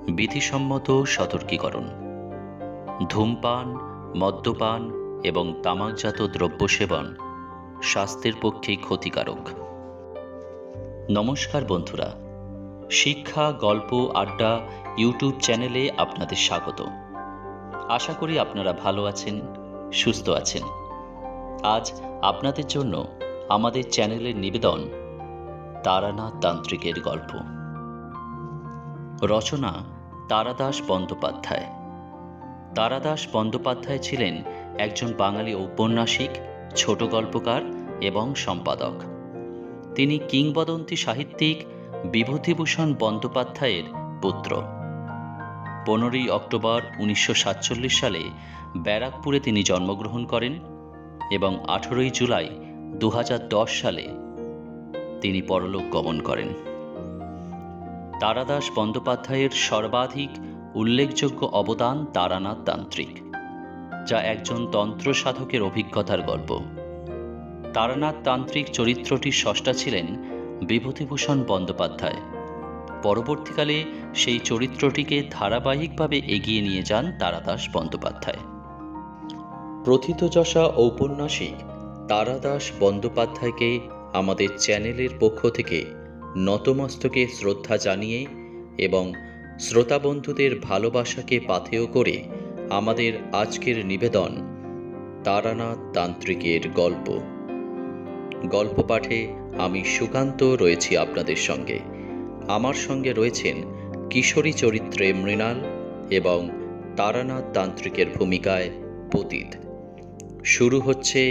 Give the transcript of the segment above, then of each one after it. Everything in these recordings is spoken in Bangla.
বিধিসম্মত সতর্কীকরণ। ধূমপান, মদ্যপান এবং তামাকজাত দ্রব্য সেবন স্বাস্থ্যের পক্ষে ক্ষতিকারক। নমস্কার বন্ধুরা, শিক্ষা গল্প আড্ডা ইউটিউব চ্যানেলে আপনাদের স্বাগত। আশা করি আপনারা ভালো আছেন, সুস্থ আছেন। আজ আপনাদের জন্য আমাদের চ্যানেলের নিবেদন তারানাথ তান্ত্রিকের গল্প। রচনা তারাদাস বন্দ্যোপাধ্যায়। তারাদাস বন্দ্যোপাধ্যায় ছিলেন একজন বাঙালি ঔপন্যাসিক, ছোট গল্পকার এবং সম্পাদক। তিনি কিংবদন্তি সাহিত্যিক বিভূতিভূষণ বন্দ্যোপাধ্যায়ের পুত্র। 15ই অক্টোবর 1947 সালে ব্যারাকপুরে তিনি জন্মগ্রহণ করেন এবং 18ই জুলাই 2010 সালে তিনি পরলোক গমন করেন। তারাদাস বন্দ্যোপাধ্যায়ের সর্বাধিক উল্লেখযোগ্য অবদান তারানাথ তান্ত্রিক, যা একজন তন্ত্র সাধকের অভিজ্ঞতার গল্প। তারানাথ তান্ত্রিক চরিত্রটির স্রষ্টা ছিলেন বিভূতিভূষণ বন্দ্যোপাধ্যায়। পরবর্তীকালে সেই চরিত্রটিকে ধারাবাহিকভাবে এগিয়ে নিয়ে যান তারাদাস বন্দ্যোপাধ্যায়। প্রথিতযশা ঔপন্যাসিক তারাদাস বন্দ্যোপাধ্যায়কে আমাদের চ্যানেলের পক্ষ থেকে নতমস্তকে শ্রদ্ধা জানিয়ে এবং শ্রোতা বন্ধুদের ভালোবাসাকে পাথেয় করে আমাদের আজকের নিবেদন তারানাথ তান্ত্রিকের গল্প। গল্প পাঠে আমি সুকান্ত রয়েছি আপনাদের সঙ্গে। আমার সঙ্গে রয়েছেন কিশোরী চরিত্রে মৃণাল এবং তারানাথ তান্ত্রিকের ভূমিকায় পতিত। শুরু হচ্ছে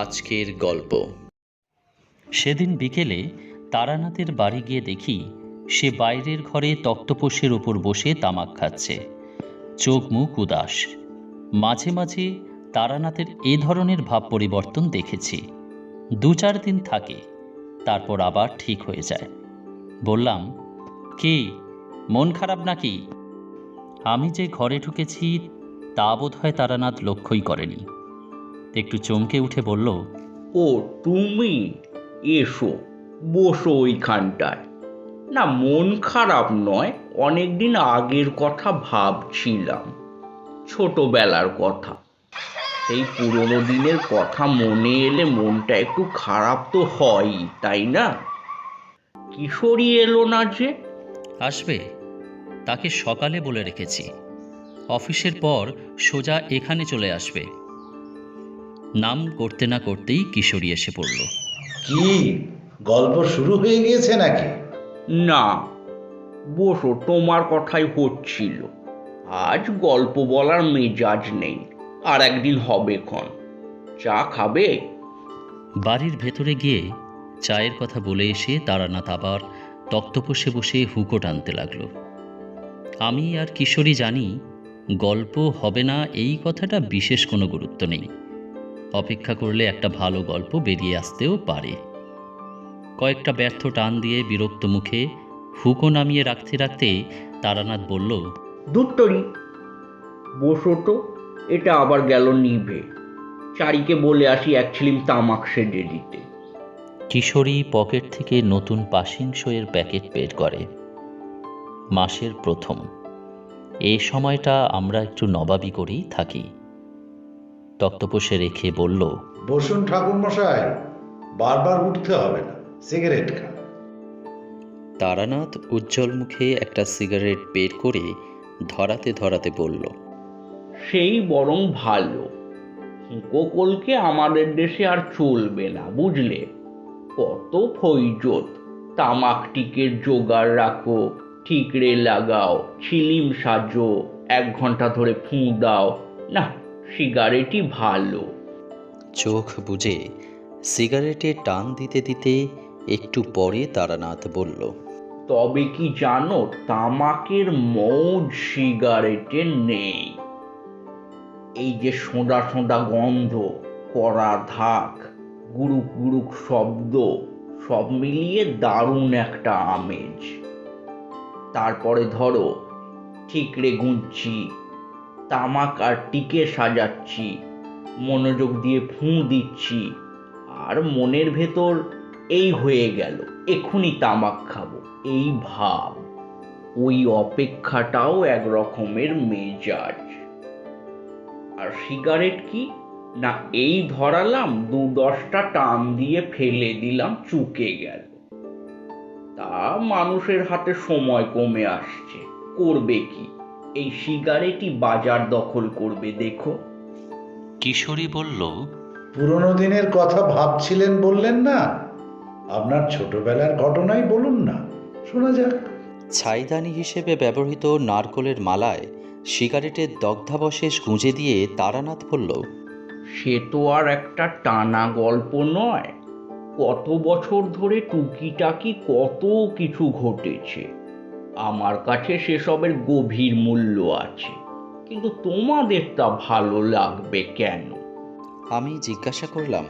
আজকের গল্প। সেদিন বিকেলে তারানাথের বাড়ি গিয়ে দেখি সে বাইরের ঘরে তক্তপোষের ওপর বসে তামাক খাচ্ছে, চোখ মুখ উদাস। মাঝে মাঝে তারানাথের এ ধরনের ভাব পরিবর্তন দেখেছি। 2-4 দিন থাকে, তারপর আবার ঠিক হয়ে যায়। বললাম, কি মন খারাপ নাকি? আমি যে ঘরে ঢুকেছি তা বোধ হয় তারানাথ লক্ষ্যই করেনি। একটু চমকে উঠে বলল, ও তুমি, এসো বসো ওইখানটায়। না, মন খারাপ নয়, অনেকদিন আগের কথা ভাবছিলাম, ছোটবেলার কথা। সেই পুরোনো দিনের কথা মনে এলে মনটা একটু খারাপ তো হয়ই, তাই না? কিশোরী এলো না যে? আসবে, তাকে সকালে বলে রেখেছি। অফিসের পর সোজা এখানে চলে আসবে। নাম করতে না করতেই কিশোরী এসে পড়ল। কি গল্প শুরু হয়ে গিয়েছে নাকি? না, বসো, তোমার কথাই হচ্ছিল। আজ গল্প বলার মেজাজ নেই, আর একদিন হবে ক্ষণ। চা খাবে? বাড়ির ভেতরে গিয়ে চায়ের কথা বলে এসে তারানাথ আবার তক্তপোষে বসে হুঁকো টানতে লাগলো। আমি আর কিশোরী জানি গল্প হবে না, এই কথাটা বিশেষ কোনো গুরুত্ব নেই। অপেক্ষা করলে একটা ভালো গল্প বেরিয়ে আসতেও পারে। কয়েকটা ব্যর্থ টান দিয়ে বিরক্ত মুখে হুঁকো নামিয়ে রাখতে রাখতে তারানাথ বলল, দুত্তরি, বসো তো, এটা আবার গেল নিভে। চারিকে বলে আসি 1 ছিলিম তামাক সেজে দিতে। কিশোরী পকেট থেকে নতুন পাসিং শোয়ের প্যাকেট বের করে। মাসের প্রথম এই সময়টা আমরা একটু নবাবী করেই থাকি। তক্তপোষে রেখে বলল, বসুন ঠাকুর মশাই, বারবার উঠতে হবে না, সিগারেট খান। তারানাথ উজ্জ্বল মুখে একটা সিগারেট বের করে ধরাতে ধরাতে বলল, সেই বরং ভালো। হুঁকো কলকে আমাদের দেশে আর চলবে না, বুঝলে? কত ফৈজত, তামাক টিকের জোগাড় রাখো, ঠিকরে লাগাও, ছিলিম সাজো, 1 ঘন্টা ধরে ফুঁ দাও। না, সিগারেটই ভালো। চোখ বুজে সিগারেটে টান দিতে দিতে একটু পরে তারানাথ বলল, তবে কি জানো, তামাকের মৌজ সিগারেটে নেই। এই যে সোঁদা সোঁদা গন্ধ, কড়া ধাক, গুরুক গুরুক শব্দ, সব মিলিয়ে দারুণ একটা আমেজ। তারপরে ধরো ঠিকরে গুঁজছি, তামাক আর টিকে সাজাচ্ছি, মনোযোগ দিয়ে ফুঁ দিচ্ছি, আর মনের ভেতর এই হয়ে গেল এক্ষুনি তামাক খাবো, এই ভাব। ওই অপেক্ষাটাও এক রকমের মেজাজ। আর সিগারেট কি না, এই ধরালাম 2-10টা টান দিয়ে ফেলে দিলাম, চুকে গেল। তা মানুষের হাতে সময় কমে আসছে, করবে কি? এই সিগারেটই বাজার দখল করবে দেখো। কিশোরী বলল, পুরনো দিনের কথা ভাবছিলেন বললেন না, আপনার ছোটবেলার ঘটনাই বলুন না, শোনা যাক। ছাইদানি হিসেবে ব্যবহৃত নারকোলের মালায় সিগারেটের দগ্ধাবশেষ গুঁজে দিয়ে তারানাথ বলল, সে তো আর একটা টানা গল্প নয়, কত বছর ধরে টুকিটাকি কত কিছু ঘটেছে। আমার কাছে সেসবের গভীর মূল্য আছে, কিন্তু তোমাদের তা ভালো লাগবে কেন? আমি জিজ্ঞাসা করলাম,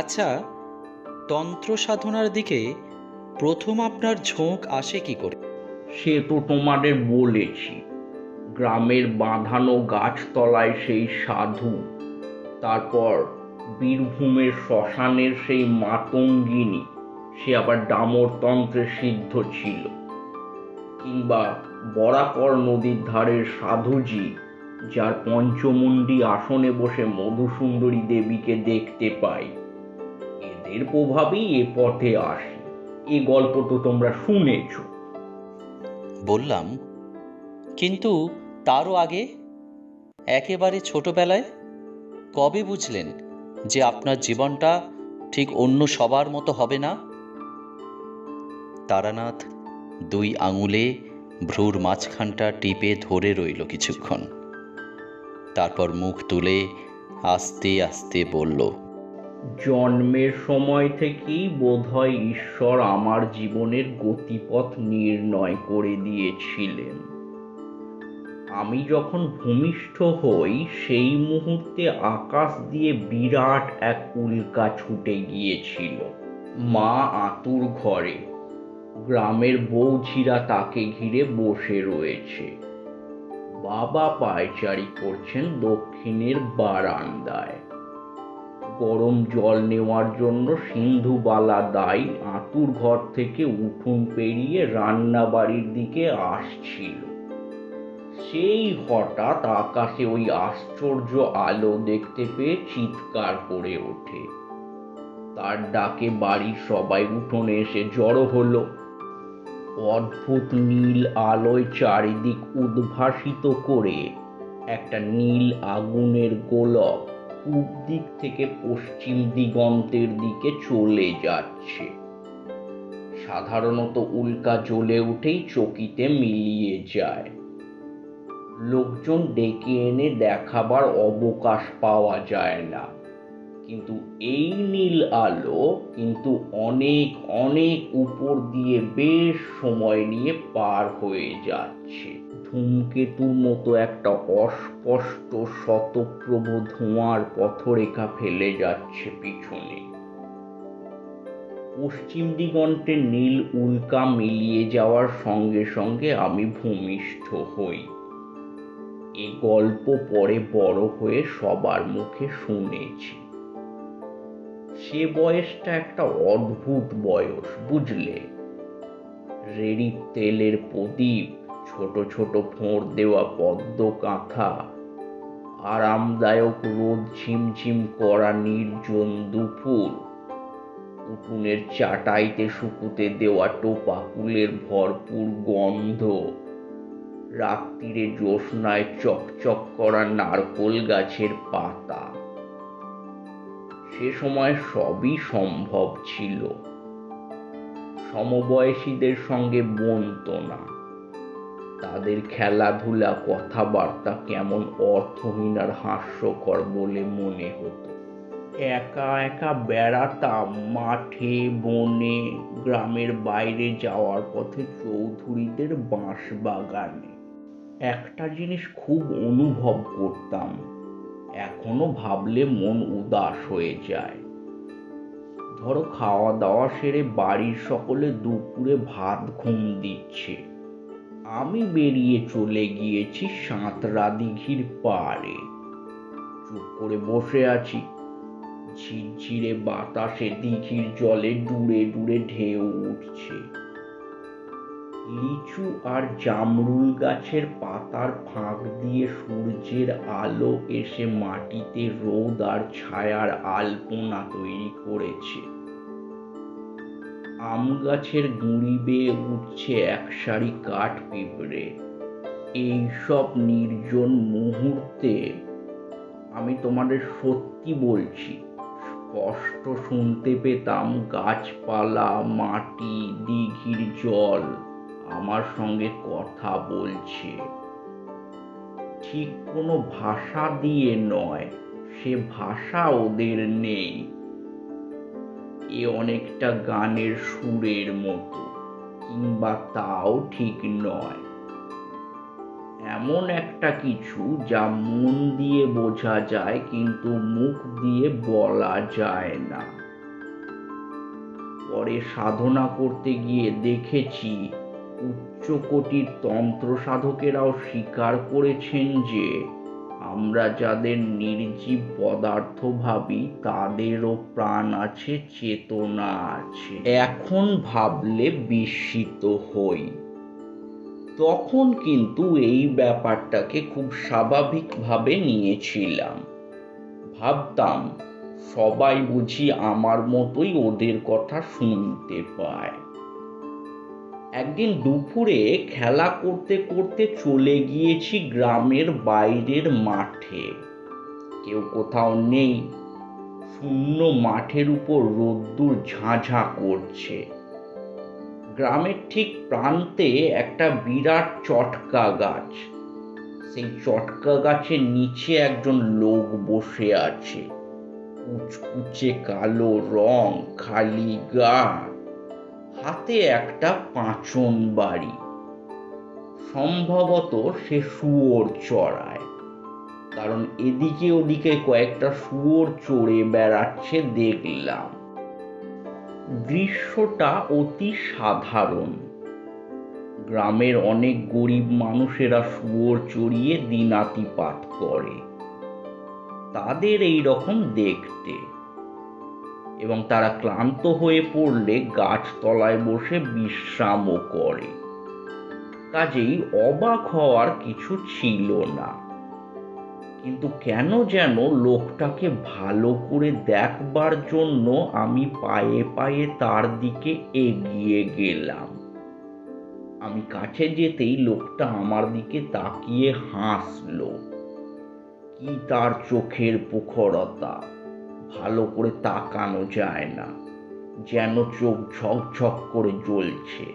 আচ্ছা, তন্ত্র সাধনার দিকে প্রথম আপনার ঝোঁক আসে কি করে? সে তো তোমাদের বলেছি, গ্রামের বাঁধানো গাছতলায় সেই সাধু, তারপর বীরভূমের শ্মশানের সেই মাতঙ্গিনী, সে আবার ডামরতন্ত্রে সিদ্ধ ছিল, কিংবা বরাকর নদীর ধারের সাধুজি, যার পঞ্চমুণ্ডী আসনে বসে মধুসুন্দরী দেবীকে দেখতে পাই। এদের প্রভাবেই এ পথে আসি। এ গল্প তো তোমরা শুনেছ। বললাম, কিন্তু তারও আগে, একেবারে ছোটবেলায় কবে বুঝলেন যে আপনার জীবনটা ঠিক অন্য সবার মতো হবে না? তারানাথ 2 আঙুলে ভ্রুর মাঝখানটা টিপে ধরে রইল কিছুক্ষণ, তারপর মুখ তুলে আস্তে আস্তে বলল, জন্মের সময় থেকেই বোধহয় ঈশ্বর আমার জীবনের গতিপথ নির্ণয় করে দিয়েছিলেন। আমি যখন ভূমিষ্ঠ হই, সেই মুহূর্তে আকাশ দিয়ে বিরাট এক উল্কা ছুটে গিয়েছিল। মা আতুর ঘরে, গ্রামের বৌঝিরা তাকে ঘিরে বসে রয়েছে। বাবা পায়চারি করছেন দক্ষিণের বারান্দায়। গরম জল নেওয়ার জন্য সিন্ধুবালা দাই আতুর ঘর থেকে উঠোন পেরিয়ে রান্না বাড়ির দিকে আসছিল। সেই হঠাৎ আকাশে ওই আশ্চর্য আলো দেখতে পেয়ে চিৎকার করে ওঠে। তার ডাকে বাড়ির সবাই উঠোনে এসে জড়ো হলো। অদ্ভুত নীল আলোয় চারিদিক উদ্ভাসিত করে একটা নীল আগুনের গোলক পূব দিক থেকে পশ্চিম দিগন্তের দিকে চলে যাচ্ছে। সাধারণত উল্কা জ্বলে উঠেই চকিতে মিলিয়ে যায়। লোকজন ডেকে এনে দেখাবার অবকাশ পাওয়া যায় না, কিন্তু এই নীল আলো কিন্তু অনেক অনেক উপর দিয়ে বেশ সময় নিয়ে পার হয়ে যাচ্ছে। ধূমকেতুর মতো একটা অস্পষ্ট শতপ্রভ ধোঁয়ার পথরেখা ফেলে যাচ্ছে পিছনে। পশ্চিম দিগন্তে নীল উল্কা মিলিয়ে যাওয়ার সঙ্গে সঙ্গে আমি ভূমিষ্ঠ হই। এ গল্প পরে বড় হয়ে সবার মুখে শুনেছি। সে বয়সটা একটা অদ্ভুত বয়স, বুঝলে। রেড়ির তেলের প্রদীপ, ছোট ছোট ফোঁড় দেওয়া পদ্ম কাঁথা, আরামদায়ক রোদ ঝিমঝিম করা নির্জন দুপুর, উঠোনের চাটাইতে শুকুতে দেওয়া টোপা কুলের ভরপুর গন্ধ, রাত্রিরে জ্যোৎস্নায় চকচক করা নারকোল গাছের পাতা। সে সময় সবই সম্ভব ছিল। সমবয়সীদের সঙ্গে বনতো না। তাদের খেলাধুলা কথাবার্তা কেমন অর্থহীন আর হাস্যকর বলে মনে হতো। একা একা বেড়াতাম মাঠে বনে, গ্রামের বাইরে যাওয়ার পথে চৌধুরীদের বাঁশ বাগানে। একটা জিনিস খুব অনুভব করতাম, এখনো ভাবলে মন উদাস হয়ে যায়। ধরো খাওয়া দাওয়া সেরে বাড়ির সকলে দুপুরে ভাত ঘুম দিচ্ছে, আমি বেরিয়ে চলে গিয়েছি সাঁতরা দিঘির পাড়ে। চুপ করে বসে আছি। ঝিরঝিরে বাতাসে দিঘির জলে ডুরে ডুরে ঢেউ উঠছে। লিচু আর জামরুল গাছের পাতার ফাঁক দিয়ে সূর্যের আলো এসে মাটিতে রোদ আর ছায়ার আলপনা তৈরি করেছে। আম গাছের গুঁড়ি বেয়ে উঠছে এক সারি কাঠ পিঁপড়ে। এইসব নির্জন মুহূর্তে আমি তোমাদের সত্যি বলছি, স্পষ্ট শুনতে পেতাম গাছপালা, মাটি, দিঘির জল আমার সঙ্গে কথা বলছে। ঠিক কোনো ভাষা দিয়ে নয়, সে ভাষা ওদের নেই। এ অনেকটা গানের সুরের মতো, কিংবা তাও ঠিক নয়। এমন একটা কিছু যা মন দিয়ে বোঝা যায় কিন্তু মুখ দিয়ে বলা যায় না। পরে সাধনা করতে গিয়ে দেখেছি উচ্চকোটির তন্ত্র সাধকেরাও স্বীকার করেছেন যে আমরা যাদের নির্জীব পদার্থ ভাবি তাদেরও প্রাণ আছে, চেতনা আছে। এখন ভাবলে বিস্মিত হই। তখন কিন্তু এই ব্যাপারটাকে খুব স্বাভাবিকভাবে নিয়েছিলাম। ভাবতাম সবাই বুঝি আমার মতোই ওদের কথা শুনতে পায়। একদিন দুপুরে খেলা করতে করতে চলে গিয়েছি গ্রামের বাইরের মাঠে। কেউ কোথাও নেই। শূন্য মাঠের উপর রোদ্দুর ঝাঁঝা করছে। গ্রামের ঠিক প্রান্তে একটা বিরাট চটকা গাছ। সেই চটকা গাছের নিচে একজন লোক বসে আছে। কুচকুচে কালো রং, খালি গা, হাতে একটা পাঁচন বাড়ি। সম্ভবত সে শুয়োর চড়ায়, কারণ এদিকে ওদিকে কয়েকটা শুয়োর চড়ে বেড়াচ্ছে দেখলাম। দৃশ্যটা অতি সাধারণ। গ্রামের অনেক গরিব মানুষেরা শুয়োর চড়িয়ে দিনাতিপাত করে। তাদের এই রকম দেখতে, এবং তারা ক্লান্ত হয়ে পড়লে গাছতলায় বসে বিশ্রামও করে। কাজেই অবাক হওয়ার কিছু ছিল না। কিন্তু কেন যেন লোকটাকে ভালো করে দেখবার জন্য আমি পায়ে পায়ে তার দিকে এগিয়ে গেলাম। আমি কাছে যেতেই লোকটা আমার দিকে তাকিয়ে হাসলো। কি তার চোখের প্রখরতা! ভালো করে তাকানো যায় না, যেন চোখ ঝকঝক করে জ্বলছে।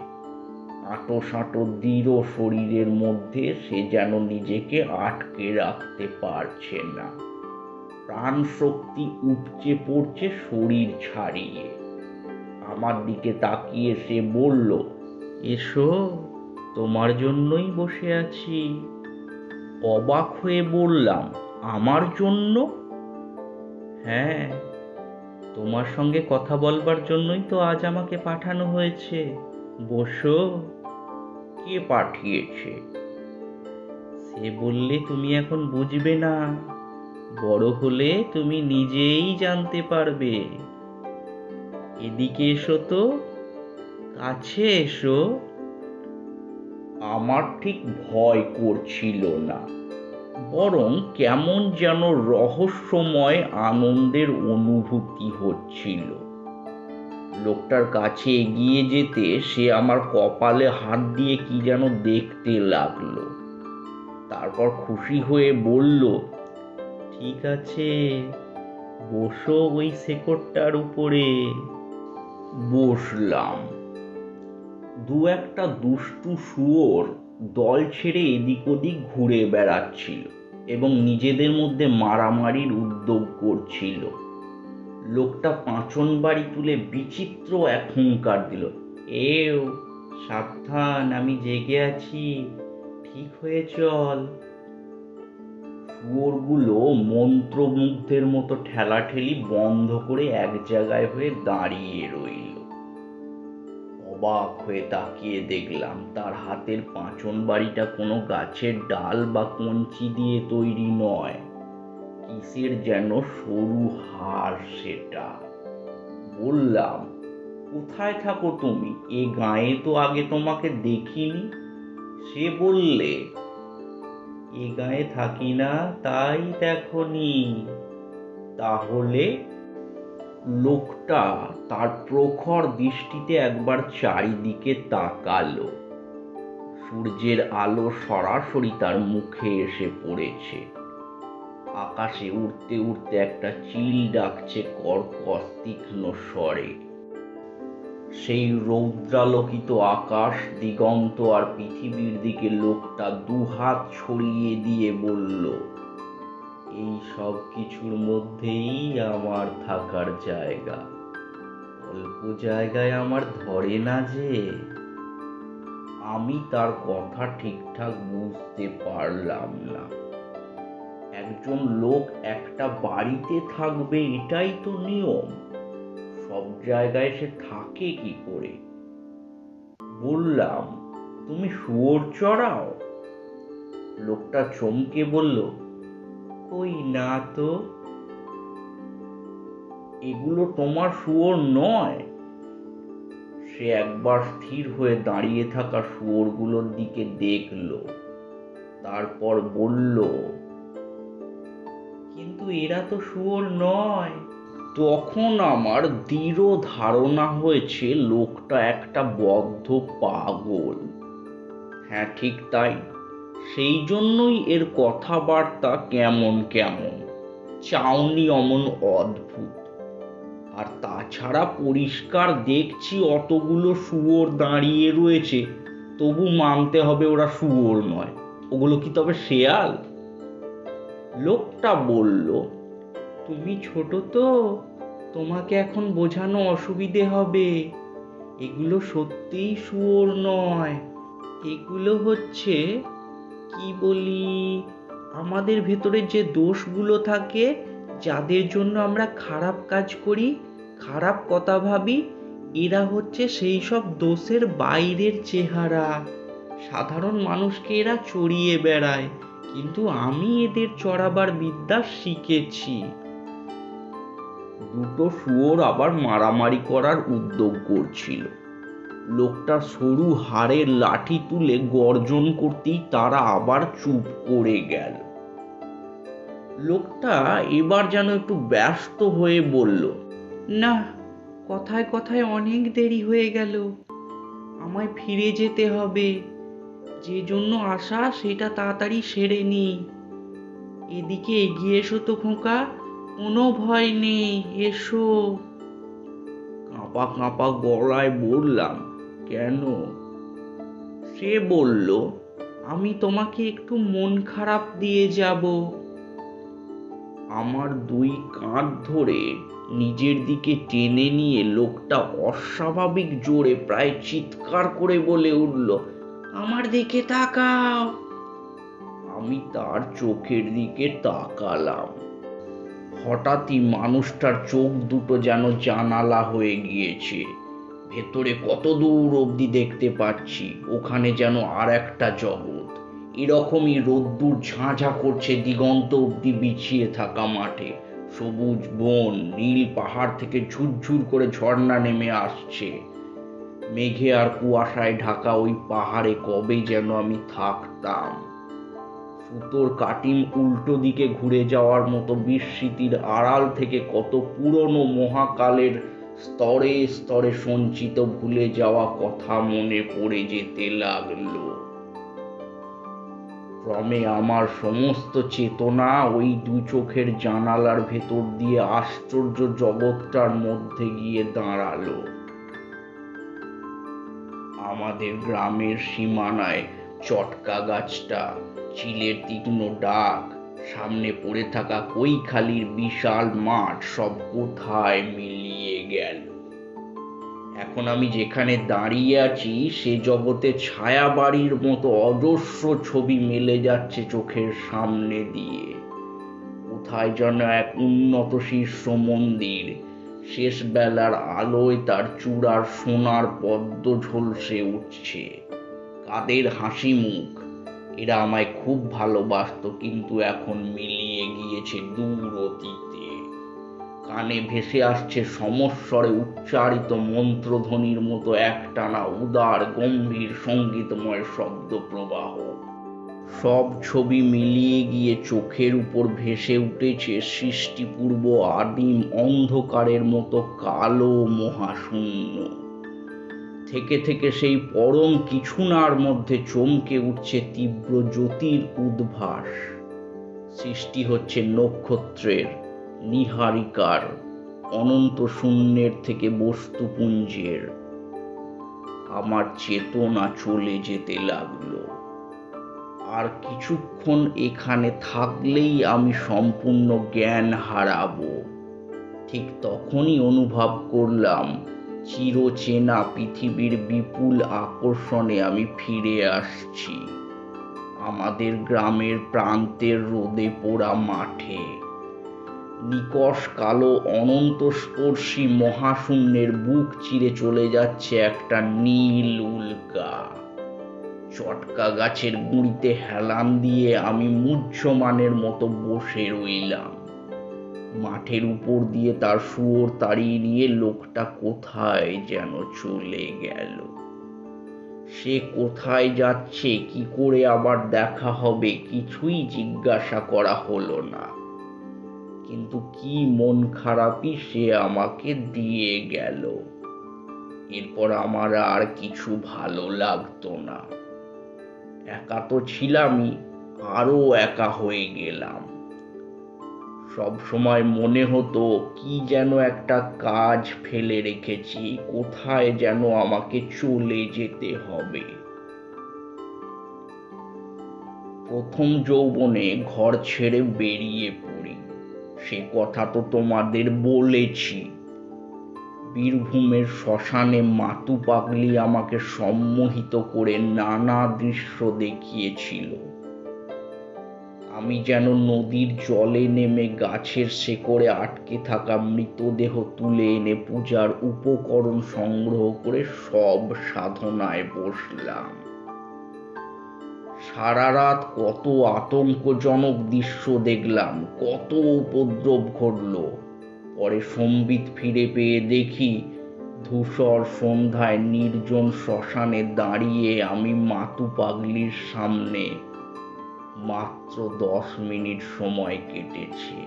আঁটো সাঁটো দৃঢ় শরীরের মধ্যে সে যেন নিজেকে আটকে রাখতে পারছে না। প্রাণ শক্তি উপচে পড়ছে শরীর ছাড়িয়ে। আমার দিকে তাকিয়ে সে বলল, এসো, তোমার জন্যই বসে আছি। অবাক হয়ে বললাম, আমার জন্য? হ্যাঁ, তোমার সঙ্গে কথা বলবার জন্যই তো আজ আমাকে পাঠানো হয়েছে। বসো। কে পাঠিয়েছে? সে বললে তুমি এখন বুঝবে না, বড় হলে তুমি নিজেই জানতে পারবে। এদিকে এসো তো, কাছে এসো। আমার ঠিক ভয় করছিল না, বরং কেমন যেন রহস্যময় আনন্দের অনুভূতি হচ্ছিল। লোকটার কাছে এগিয়ে যেতে সে আমার কপালে হাত দিয়ে কি যেন দেখতে লাগলো। তারপর খুশি হয়ে বলল, ঠিক আছে, বসো ওই শেকড়টার উপরে। বসলাম। দু একটা দুষ্টু শুয়োর দল ছেড়ে এদিক ওদিক ঘুরে বেড়াচ্ছিল এবং নিজেদের মধ্যে মারামারির উদ্যোগ করছিল। লোকটা পাঁচন বাড়ি তুলে বিচিত্র এক হুঙ্কার দিল, এও সাবধান, আমি জেগে আছি, ঠিক হয়ে চল। শুয়োরগুলো মন্ত্রমুগ্ধের মতো ঠেলাঠেলি বন্ধ করে এক জায়গায় হয়ে দাঁড়িয়ে রইল। অবাক হয়ে তাকিয়ে দেখলাম তার হাতের পাঁচন বাড়িটা কোনো গাছের ডাল বা কঞ্চি দিয়ে তৈরি নয়, কিসের যেন সরু হাড় সেটা। বললাম, কোথায় থাকো তুমি? এ গাঁয়ে তো আগে তোমাকে দেখিনি। সে বললে, এ গাঁয়ে থাকি না, তাই দেখনি। তাহলে? লোকটা তার প্রখর দৃষ্টিতে একবার চারিদিকে তাকালো। সূর্যের আলো সরাসরি তার মুখে এসে পড়েছে। আকাশে উড়তে উড়তে একটা চিল ডাকছে কর্কশ তীক্ষ্ণ স্বরে। সেই রৌদ্রালোকিত আকাশ, দিগন্ত আর পৃথিবীর দিকে লোকটা দুহাত ছড়িয়ে দিয়ে বলল, এই সব কিছুর মধ্যেই আমার থাকার জায়গা। অল্প জায়গায় আমার ধরে না যে। আমি তার কথা ঠিকঠাক বুঝতে পারলাম না। একজন লোক একটা বাড়িতে থাকবে, এটাই তো নিয়ম। সব জায়গায় সে থাকে কি করে? বললাম, তুমি শুয়োর চড়াও? লোকটা চমকে বলল, কই না তো। এগুলো তোমার শুয়োর নয়? সে একবার স্থির হয়ে দাঁড়িয়ে থাকা শুয়োরগুলোর দিকে দেখলো, তারপর বলল, কিন্তু এরা তো শুয়োর নয়। তখন আমার দৃঢ় ধারণা হয়েছে লোকটা একটা বদ্ধ পাগল। হ্যাঁ, ঠিক তাই। সেই জন্যই এর কথাবার্তা কেমন কেমন, চাউনি অমন অদ্ভুত। আর তাছাড়া পরিষ্কার দেখছি অতগুলো শুয়োর দাঁড়িয়ে রয়েছে, তবু মানতে হবে ওরা শুয়োর নয়। ওগুলো কি তবে শেয়াল? লোকটা বলল, তুমি ছোট তো, তোমাকে এখন বোঝানো অসুবিধে হবে। এগুলো সত্যিই শুয়োর নয়। এগুলো হচ্ছে, কি বলি, আমাদের ভেতরে যে দোষগুলো থাকে, যাদের জন্য আমরা খারাপ কাজ করি, খারাপ কথা ভাবি, এরা হচ্ছে সেই সব দোষের বাইরের চেহারা। সাধারণ মানুষকে এরা চড়িয়ে বেড়ায়, কিন্তু আমি এদের চড়াবার বিদ্যা শিখেছি। দুটো শুয়োর আবার মারামারি করার উদ্যোগ করছিল। লোকটা সরু হাড়ের লাঠি তুলে গর্জন করতেই তারা আবার চুপ করে গেল। লোকটা এবার যেন একটু ব্যস্ত হয়ে বলল, না, কথায় কথায় অনেক দেরি হয়ে গেল। আমায় ফিরে যেতে হবে। যে জন্য আসা সেটা তাড়াতাড়ি সেরে নি। এদিকে এগিয়ে এসো তো খোকা, কোনো ভয় নেই, এসো। কাঁপা কাঁপা গলায় বললাম, কেন? সে বলল, আমি তোমাকে একটু মন খারাপ দিয়ে যাব। আমার দুই কাঁধ ধরে নিজের দিকে টেনে নিয়ে লোকটা অস্বাভাবিক জোরে, প্রায় চিৎকার করে বলে উঠল, আমার দিকে তাকাও। আমি তার চোখের দিকে তাকালাম। হঠাৎই মানুষটার চোখ দুটো যেন জানালা হয়ে গিয়েছে। ভেতরে কত দূর অবধি দেখতে পাচ্ছি, ওখানে যেন আর একটা জগৎ। এরকমই রোদ্দুর ঝাঁঝা করছে দিগন্ত অবধি বিছিয়ে থাকা মাঠে। সবুজ বন, নীল পাহাড় থেকে ঝুরঝুর করে ঝর্ণা নেমে আসছে। মেঘে আর কুয়াশায় ঢাকা ওই পাহাড়ে কবে যেন আমি থাকতাম। সুতোর কাটিম উল্টো দিকে ঘুরে যাওয়ার মতো বিস্মৃতির আড়াল থেকে কত পুরনো মহাকালের স্তরে স্তরে সঞ্চিত ভুলে যাওয়া কথা মনে পড়ে যেতে লাগলো। ক্রমে আমার সমস্ত চেতনা ওই দু চোখের জানালার ভেতর দিয়ে আশ্চর্য জগৎটার মধ্যে গিয়ে দাঁড়ালো। আমাদের গ্রামের সীমানায় চটকা গাছটা, চিলের তীক্ষ্ণ ডাক, সামনে পড়ে থাকা কৈখালির বিশাল মাঠ সব কোথায় মিলিয়ে গেল। এখন আমি যেখানে দাঁড়িয়ে আছি সে জগতে ছায়া বাড়ির মতো অজস্র ছবি মেলে যাচ্ছে চোখের সামনে দিয়ে। কোথায় যেন এক উন্নত শীর্ষ মন্দির, শেষ বেলার আলোয় তার চূড়ার সোনার পদ্ম ঝলসে উঠছে। কাদের হাসি মুখ, এরা আমায় খুব ভালোবাসতো, কিন্তু এখন মিলিয়ে গিয়েছে দূর অতীতে। কানে ভেসে আসছে সমস্বরে উচ্চারিত মন্ত্রধ্বনির মতো একটানা উদার গম্ভীর সঙ্গীতময় শব্দ প্রবাহ। সব ছবি মিলিয়ে গিয়ে চোখের উপর ভেসে উঠেছে সৃষ্টিপূর্ব আদিম অন্ধকারের মতো কালো মহাশূন্য। থেকে থেকে সেই পরম কিছুনার মধ্যে চমকে উঠছে তীব্র জ্যোতির উদ্ভাস। সৃষ্টি হচ্ছে নক্ষত্রের, নীহারিকার, অনন্ত শূন্যের থেকে বস্তুপুঞ্জের। আমার চেতনা চলে যেতে লাগলো। আর কিছুক্ষণ এখানে থাকলেই আমি সম্পূর্ণ জ্ঞান হারাবো। ঠিক তখনই অনুভব করলাম চিরচেনা পৃথিবীর বিপুল আকর্ষণে আমি ফিরে আসছি আমাদের গ্রামের প্রান্তের রোদে পোড়া মাঠে। নিকষ কালো অনন্তস্পর্শী মহাশূন্যের বুক চিরে চলে যাচ্ছে একটা নীল উল্কা। চটকা গাছের গুঁড়িতে হেলান দিয়ে আমি মুহ্যমানের মতো বসে রইলাম। মাঠের উপর দিয়ে তার শুয়োর তাড়িয়ে নিয়ে লোকটা কোথায় যেন চলে গেল। সে কোথায় যাচ্ছে, কি করে আবার দেখা হবে, কিছুই জিজ্ঞাসা করা হলো না। কিন্তু কি মন খারাপই সে আমাকে দিয়ে গেল। এরপর আমার আর কিছু ভালো লাগতো না। একা তো ছিলামই, আরো একা হয়ে গেলাম। সব সময় মনে হতো কি যেন একটা কাজ ফেলে রেখেছি, কোথায় যেন আমাকে চলে যেতে হবে। প্রথম যৌবনে ঘর ছেড়ে বেরিয়ে পড়ি, সে কথা তো তোমাদের বলেছি। বীরভূমের শ্মশানে মাতু পাগলি আমাকে সম্মোহিত করে নানা দৃশ্য দেখিয়েছিল। আমি যেন নদীর জলে নেমে গাছের শেকড়ে আটকে থাকা মৃতদেহ তুলে এনে পূজার উপকরণ সংগ্রহ করে সব সাধনায় বসলাম। সারা রাত কত আতঙ্কজনক দৃশ্য দেখলাম, কত উপদ্রব ঘটল। পরে সম্বিত ফিরে পেয়ে দেখি ধূসর সন্ধ্যায় নির্জন শ্মশানে দাঁড়িয়ে আমি মাতু পাগলির সামনে। মাত্র 10 মিনিট সময় কেটেছে।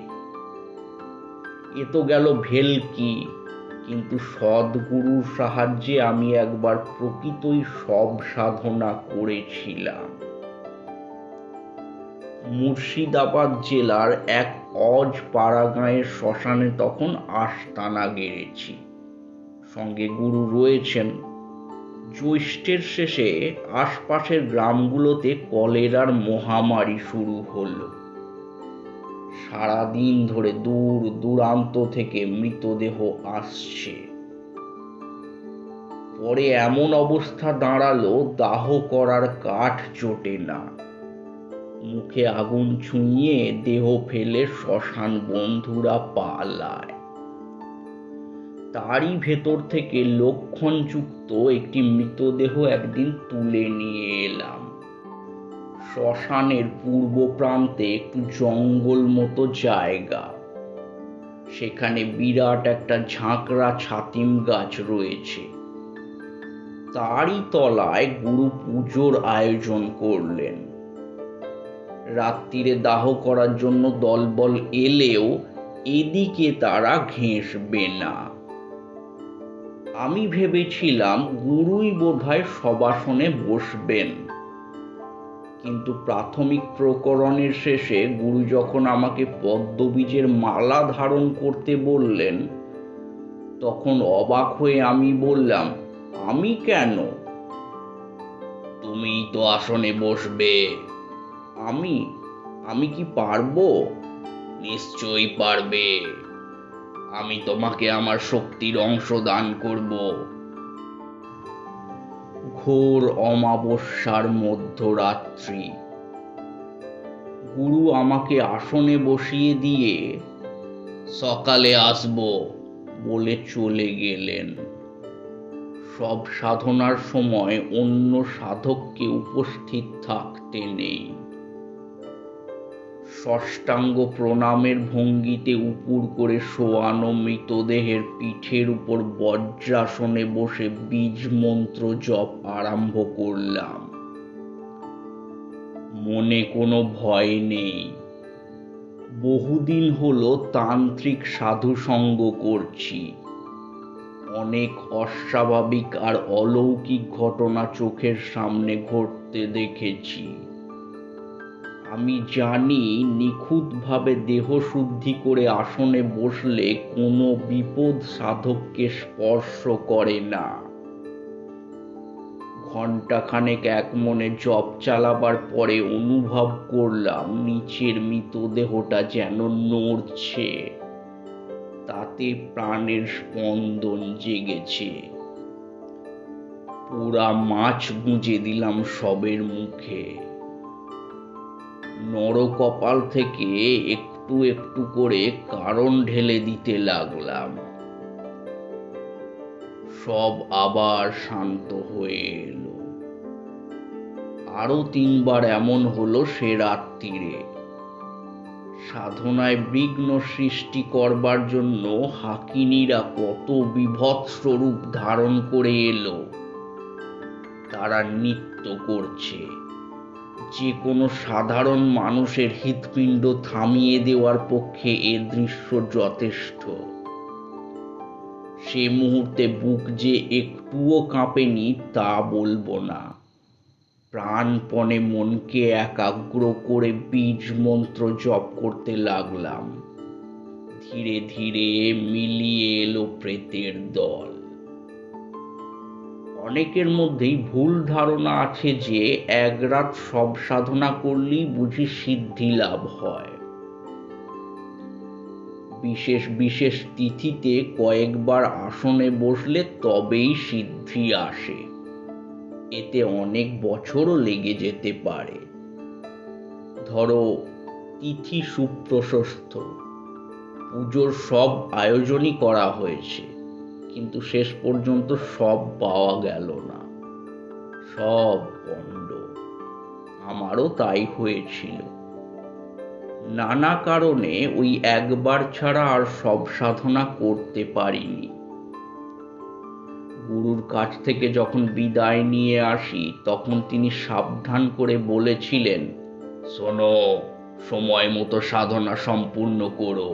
এ তো গেল ভেলকি, কিন্তু সদ্গুরুর সাহায্যে আমি একবার প্রকৃতই সব সাধনা করেছিলাম। মুর্শিদাবাদ জেলার এক অজ পাড়া গাঁয়ের শ্মশানে তখন আস্তানা গেড়েছি। সঙ্গে গুরু রয়েছেন। জ্যৈষ্ঠের শেষে আশপাশের গ্রামগুলোতে কলেরার মহামারী শুরু হলো। সারাদিন ধরে দূর দূরান্ত থেকে মৃতদেহ আসছে। পরে এমন অবস্থা দাঁড়ালো, দাহ করার কাঠ জোটে না। মুখে আগুন ছুঁয়ে দেহ ফেলে শ্মশান বন্ধুরা পালায়। তারই ভেতর থেকে লক্ষণযুক্ত একটি মৃতদেহ একদিন তুলে নিয়ে এলাম। শ্মশানের পূর্ব প্রান্তে একটু জঙ্গল মতো জায়গা। সেখানে বিরাট একটা ঝাঁকড়া ছাতিম গাছ রয়েছে। তারই তলায় গুরু পুজোর আয়োজন করলেন। রাত্রিরে দাহ করার জন্য দলবল এলেও এদিকে তারা ঘেঁষবে না। আমি ভেবেছিলাম গুরুই বোধহয় সবাসনে বসবেন। কিন্তু প্রাথমিক প্রকরণের শেষে গুরু যখন আমাকে পদ্মবীজের মালা ধারণ করতে বললেন, তখন অবাক হয়ে আমি বললাম, আমি কেন? তুমিই তো আসনে বসবে। আমি কি পারবো? নিশ্চয়ই পারবে। আমি তোমাকে আমার শক্তির অংশ দান করব। ঘোর অমাবস্যার মধ্যরাত্রি। গুরু আমাকে আসনে বসিয়ে দিয়ে সকালে আসবো বলে চলে গেলেন। সব সাধনার সময় অন্য সাধককে উপস্থিত থাকতে নেই। ষষ্ঠাঙ্গ প্রণামের ভঙ্গিতে উপুর করে শোয়ানো মৃতদেহের পিঠের উপর বজ্রাসনে বসে বীজ মন্ত্র জপ আরম্ভ করলাম। মনে কোনো ভয় নেই। বহুদিন হলো তান্ত্রিক সাধু সঙ্গ করছি। অনেক অস্বাভাবিক আর অলৌকিক ঘটনা চোখের সামনে ঘটতে দেখেছি। আমি জানি নিখুঁতভাবে দেহ শুদ্ধি করে আসনে বসলে কোনো বিপদ সাধককে স্পর্শ করে না। ঘণ্টাখানেক এক মনে জপ চালাবার পরে অনুভব করলাম নিচের মৃতদেহটা যেন নড়ছে, তাতে প্রাণের স্পন্দন জেগেছে। পোড়া মাছ গুঁজে দিলাম সবের মুখে। নরকপাল থেকে একটু একটু করে কারণ ঢেলে দিতে লাগলাম। সব আবার শান্ত হয়ে এলো। আরো 3 বার এমন হলো সে রাত্রিরে। সাধনায় বিঘ্ন সৃষ্টি করবার জন্য হাকিনীরা কত বিভৎস রূপ ধারণ করে এলো। তারা নৃত্য করছে। যে কোনো সাধারণ মানুষের হৃৎপিণ্ড থামিয়ে দেওয়ার পক্ষে এ দৃশ্য যথেষ্ট। সে মুহূর্তে বুক যে একটুও কাঁপেনি তা বলবো না। প্রাণপণে মনকে একাগ্র করে বীজ মন্ত্র জপ করতে লাগলাম। ধীরে ধীরে মিলিয়ে এলো প্রেতের দল। অনেকের মধ্যেই ভুল ধারণা আছে যে এক রাত সব সাধনা করলেই বুঝি সিদ্ধি লাভ হয়। বিশেষ বিশেষ তিথিতে কয়েকবার আসনে বসলে তবেই সিদ্ধি আসে। এতে অনেক বছরও লেগে যেতে পারে। ধরো তিথি সুপ্রশস্ত, পুজোর সব আয়োজনই করা হয়েছে, কিন্তু শেষ পর্যন্ত সব পাওয়া গেল না, সব পণ্ড। আমারও তাই হয়েছিল। নানা কারণে ওই একবার ছাড়া আর সব সাধনা করতে পারিনি। গুরুর কাছ থেকে যখন বিদায় নিয়ে আসি তখন তিনি সাবধান করে বলেছিলেন, শোনো, সময় মতো সাধনা সম্পূর্ণ করো।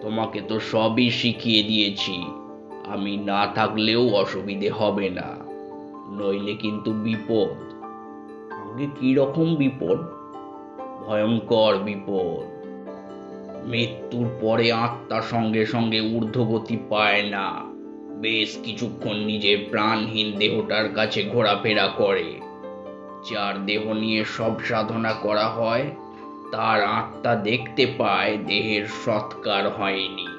তোমাকে তো সবই শিখিয়ে দিয়েছি, আমি না থাকলেও অসুবিধে হবে না, নইলে কিন্তু বিপদ। আগে কি রকম বিপদ? ভয়ঙ্কর বিপদ। মৃত্যুর পরে আত্মা সঙ্গে সঙ্গে ঊর্ধ্বগতি পায় না, বেশ কিছুক্ষণ নিজের প্রাণহীন দেহটার কাছে ঘোরাফেরা করে। যার দেহ নিয়ে সব সাধনা করা হয় তার আত্মা দেখতে পায় দেহের সৎকার হয়নি,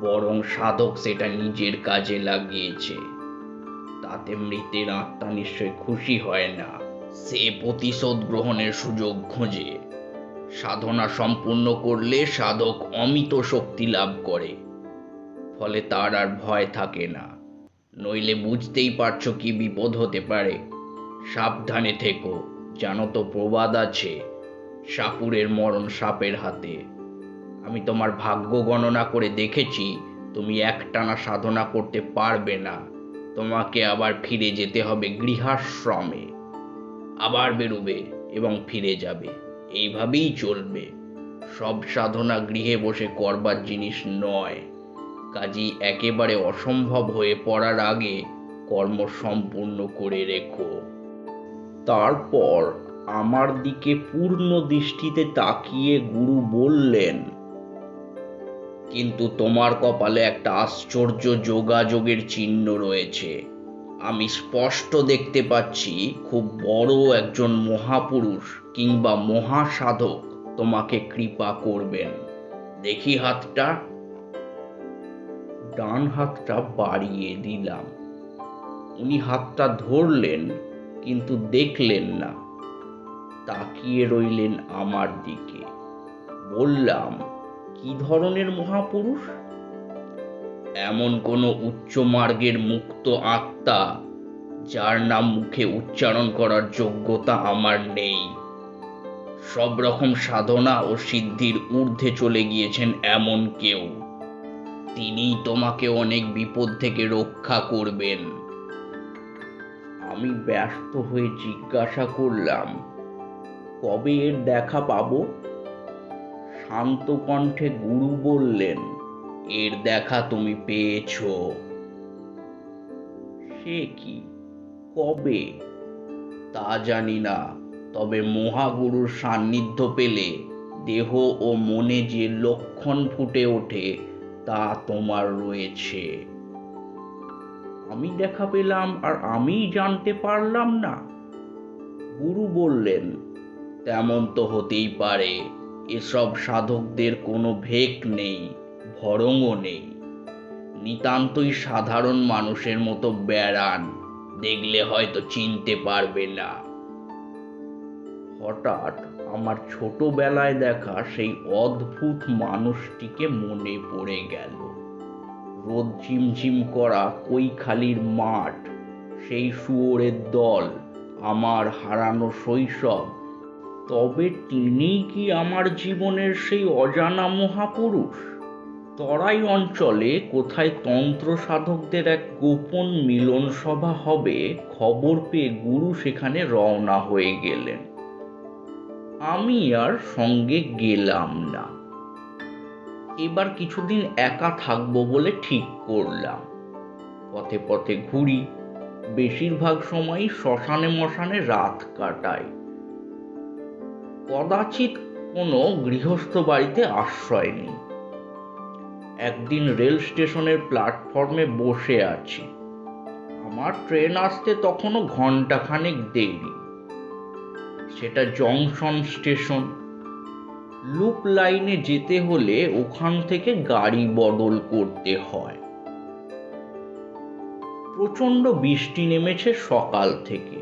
বরং সাধক সেটা নিজের কাজে লাগিয়েছে। তাতে মৃতের আত্মা নিশ্চয় খুশি হয় না, সে প্রতিশোধ গ্রহণের সুযোগ খোঁজে। সাধনা সম্পূর্ণ করলে সাধক অমিত শক্তি লাভ করে, ফলে তার আর ভয় থাকে না। নইলে বুঝতেই পারছো কি বিপদ হতে পারে। সাবধানে থেকো। জানো তো প্রবাদ আছে, সাপুরের মরণ সাপের হাতে। আমি তোমার ভাগ্য গণনা করে দেখেছি, তুমি একটানা সাধনা করতে পারবে না। তোমাকে আবার ফিরে যেতে হবে গৃহাশ্রমে। আবার বেরোবে এবং ফিরে যাবে, এইভাবেই চলবে। সব সাধনা গৃহে বসে করবার জিনিস নয়। কাজী একেবারে অসম্ভব হয়ে পড়ার আগে কর্ম সম্পূর্ণ করে রেখো। তারপর আমার দিকে পূর্ণ দৃষ্টিতে তাকিয়ে গুরু বললেন, কিন্তু তোমার কপালে একটা আশ্চর্য যোগাযোগের চিহ্ন রয়েছে। আমি স্পষ্ট দেখতে পাচ্ছি খুব বড় একজন মহাপুরুষ কিংবা মহাসাধক তোমাকে কৃপা করবেন। দেখি হাতটা। ডান হাতটা বাড়িয়ে দিলাম। উনি হাতটা ধরলেন কিন্তু দেখলেন না, তাকিয়ে রইলেন আমার দিকে। বললাম, কি ধরনের মহাপুরুষ? এমন কোন উচ্চ মার্গের মুক্ত আত্মা যার নাম মুখে উচ্চারণ করার যোগ্যতা আমার নেই। সব রকম সাধনা ও সিদ্ধির ঊর্ধ্বে চলে গিয়েছেন এমন কেউ। তিনি তোমাকে অনেক বিপদ থেকে রক্ষা করবেন। আমি ব্যস্ত হয়ে জিজ্ঞাসা করলাম, কবে এর দেখা পাবো? শান্ত কণ্ঠে গুরু বললেন, এর দেখা তুমি পেয়েছো। সে কি, কবে? তা জানি না, তবে মহাগুরুর সান্নিধ্য পেলে দেহ ও মনে যে লক্ষণ ফুটে ওঠে তা তোমার রয়েছে। আমি দেখা পেলাম আর আমিই জানতে পারলাম না? গুরু বললেন, তেমন তো হতেই পারে। এসব সাধকদের কোনো ভেক নেই, ভরংও নেই। নিতান্তই সাধারণ মানুষের মতো বেড়ান, দেখলে হয়তো চিনতে পারবে না। হঠাৎ আমার ছোটবেলায় দেখা সেই অদ্ভুত মানুষটিকে মনে পড়ে গেল। রোদ ঝিমঝিম করা কৈখালির মাঠ, সেই শুয়োরের দল, আমার হারানো শৈশব। তবে তিনি কি আমার জীবনের সেই অজানা মহাপুরুষ? তরাই অঞ্চলে কোথায় তন্ত্র সাধকদের এক গোপন মিলন সভা হবে খবর পেয়ে গুরু সেখানে রওনা হয়ে গেলেন। আমি আর সঙ্গে গেলাম না। এবার কিছুদিন একা থাকবো বলে ঠিক করলাম। পথে পথে ঘুরি, বেশিরভাগ সময়ই শ্মশানে মশানে রাত কাটাই। কদাচিৎ কোনো গৃহস্থ বাড়িতে আশ্রয় নিই। একদিন রেল স্টেশনের প্ল্যাটফর্মে বসে আছি। আমার ট্রেন আসতে তখনও ঘন্টাখানেক দেরি। সেটা জংশন স্টেশন। লুপ লাইনে যেতে হলে ওখান থেকে গাড়ি বদল করতে হয়। প্রচন্ড বৃষ্টি নেমেছে সকাল থেকে।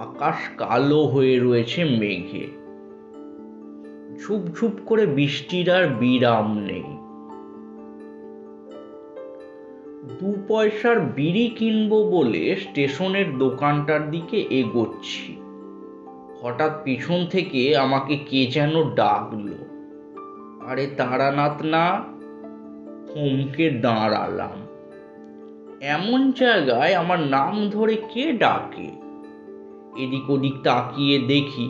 আকাশ কালো হয়ে রয়েছে মেঘে। ঝুপঝুপ করে বৃষ্টির আর বিরাম নেই। 2 পয়সার বিড়ি কিনবো বলে স্টেশনের দোকানটার দিকে এগোচ্ছি। হঠাৎ পিছন থেকে আমাকে কে যেন ডাকলো। আরে তারানাথ না! থমকে দাঁড়ালাম। এমন জায়গায় আমার নাম ধরে কে ডাকে? এদিক ওদিক তাকিয়ে দেখি,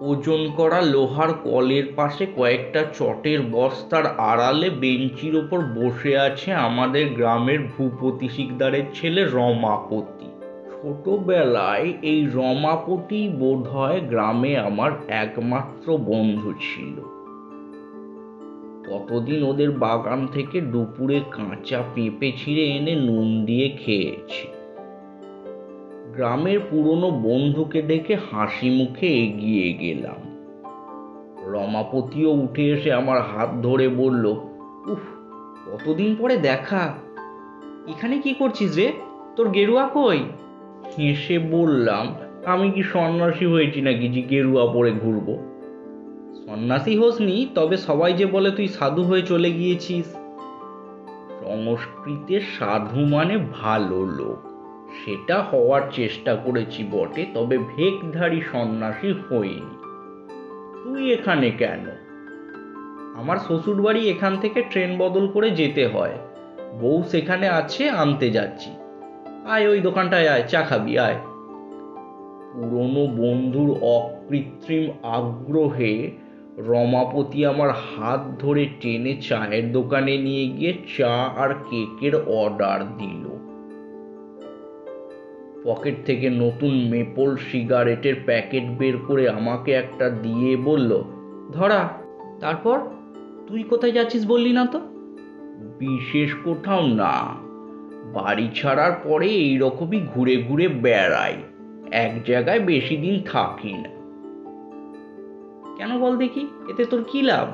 ওজন করা লোহার কলের পাশে কয়েকটা চটের বস্তার আড়ালে বেঞ্চির ওপর বসে আছে আমাদের গ্রামের ভূপতি শিকদারের ছেলে রমাপতি। ছোটবেলায় এই রমাপতি বোধহয় গ্রামে আমার একমাত্র বন্ধু ছিল। কতদিন ওদের বাগান থেকে দুপুরে কাঁচা পেঁপে ছিঁড়ে এনে নুন দিয়ে খেয়েছি। গ্রামের পুরনো বন্ধুকে দেখে হাসি মুখে এগিয়ে গেলাম। রমাপতিও উঠে এসে আমার হাত ধরে বলল, উফ, কতদিন পরে দেখা। এখানে কি করছিস রে? তোর গেরুয়া কই? হেসে বললাম, আমি কি সন্ন্যাসী হয়েছি নাকি যে গেরুয়া পরে ঘুরবো? সন্ন্যাসী হোসনি, তবে সবাই যে বলে তুই সাধু হয়ে চলে গিয়েছিস। সংস্কৃতে সাধু মানে ভালো লোক। সেটা হওয়ার চেষ্টা করেছি বটে, তবে ভেকধারী সন্ন্যাসী হইনি। তুই এখানে কেন? আমার শ্বশুর বাড়ি এখান থেকে ট্রেন বদল করে যেতে হয়। বউ সেখানে আছে, আনতে যাচ্ছি। আয় ওই দোকানটায় আয়, চা খাবি আয়। পুরনো বন্ধুর অকৃত্রিম আগ্রহে রমাপতি আমার হাত ধরে টেনে চায়ের দোকানে নিয়ে গিয়ে চা আর কেকের অর্ডার দিল। পকেট থেকে নতুন মেপল সিগারেটের প্যাকেট বের করে আমাকে একটা দিয়ে বলল, ধরা। তারপর তুই কোথায় যাচ্ছিস বললি না তো? বিশেষ কোথাও না, বাড়ি ছাড়ার পরে এইরকমই ঘুরে ঘুরে বেড়াই, এক জায়গায় বেশি দিন থাকি না। কেন বল দেখি, এতে তোর কি লাভ?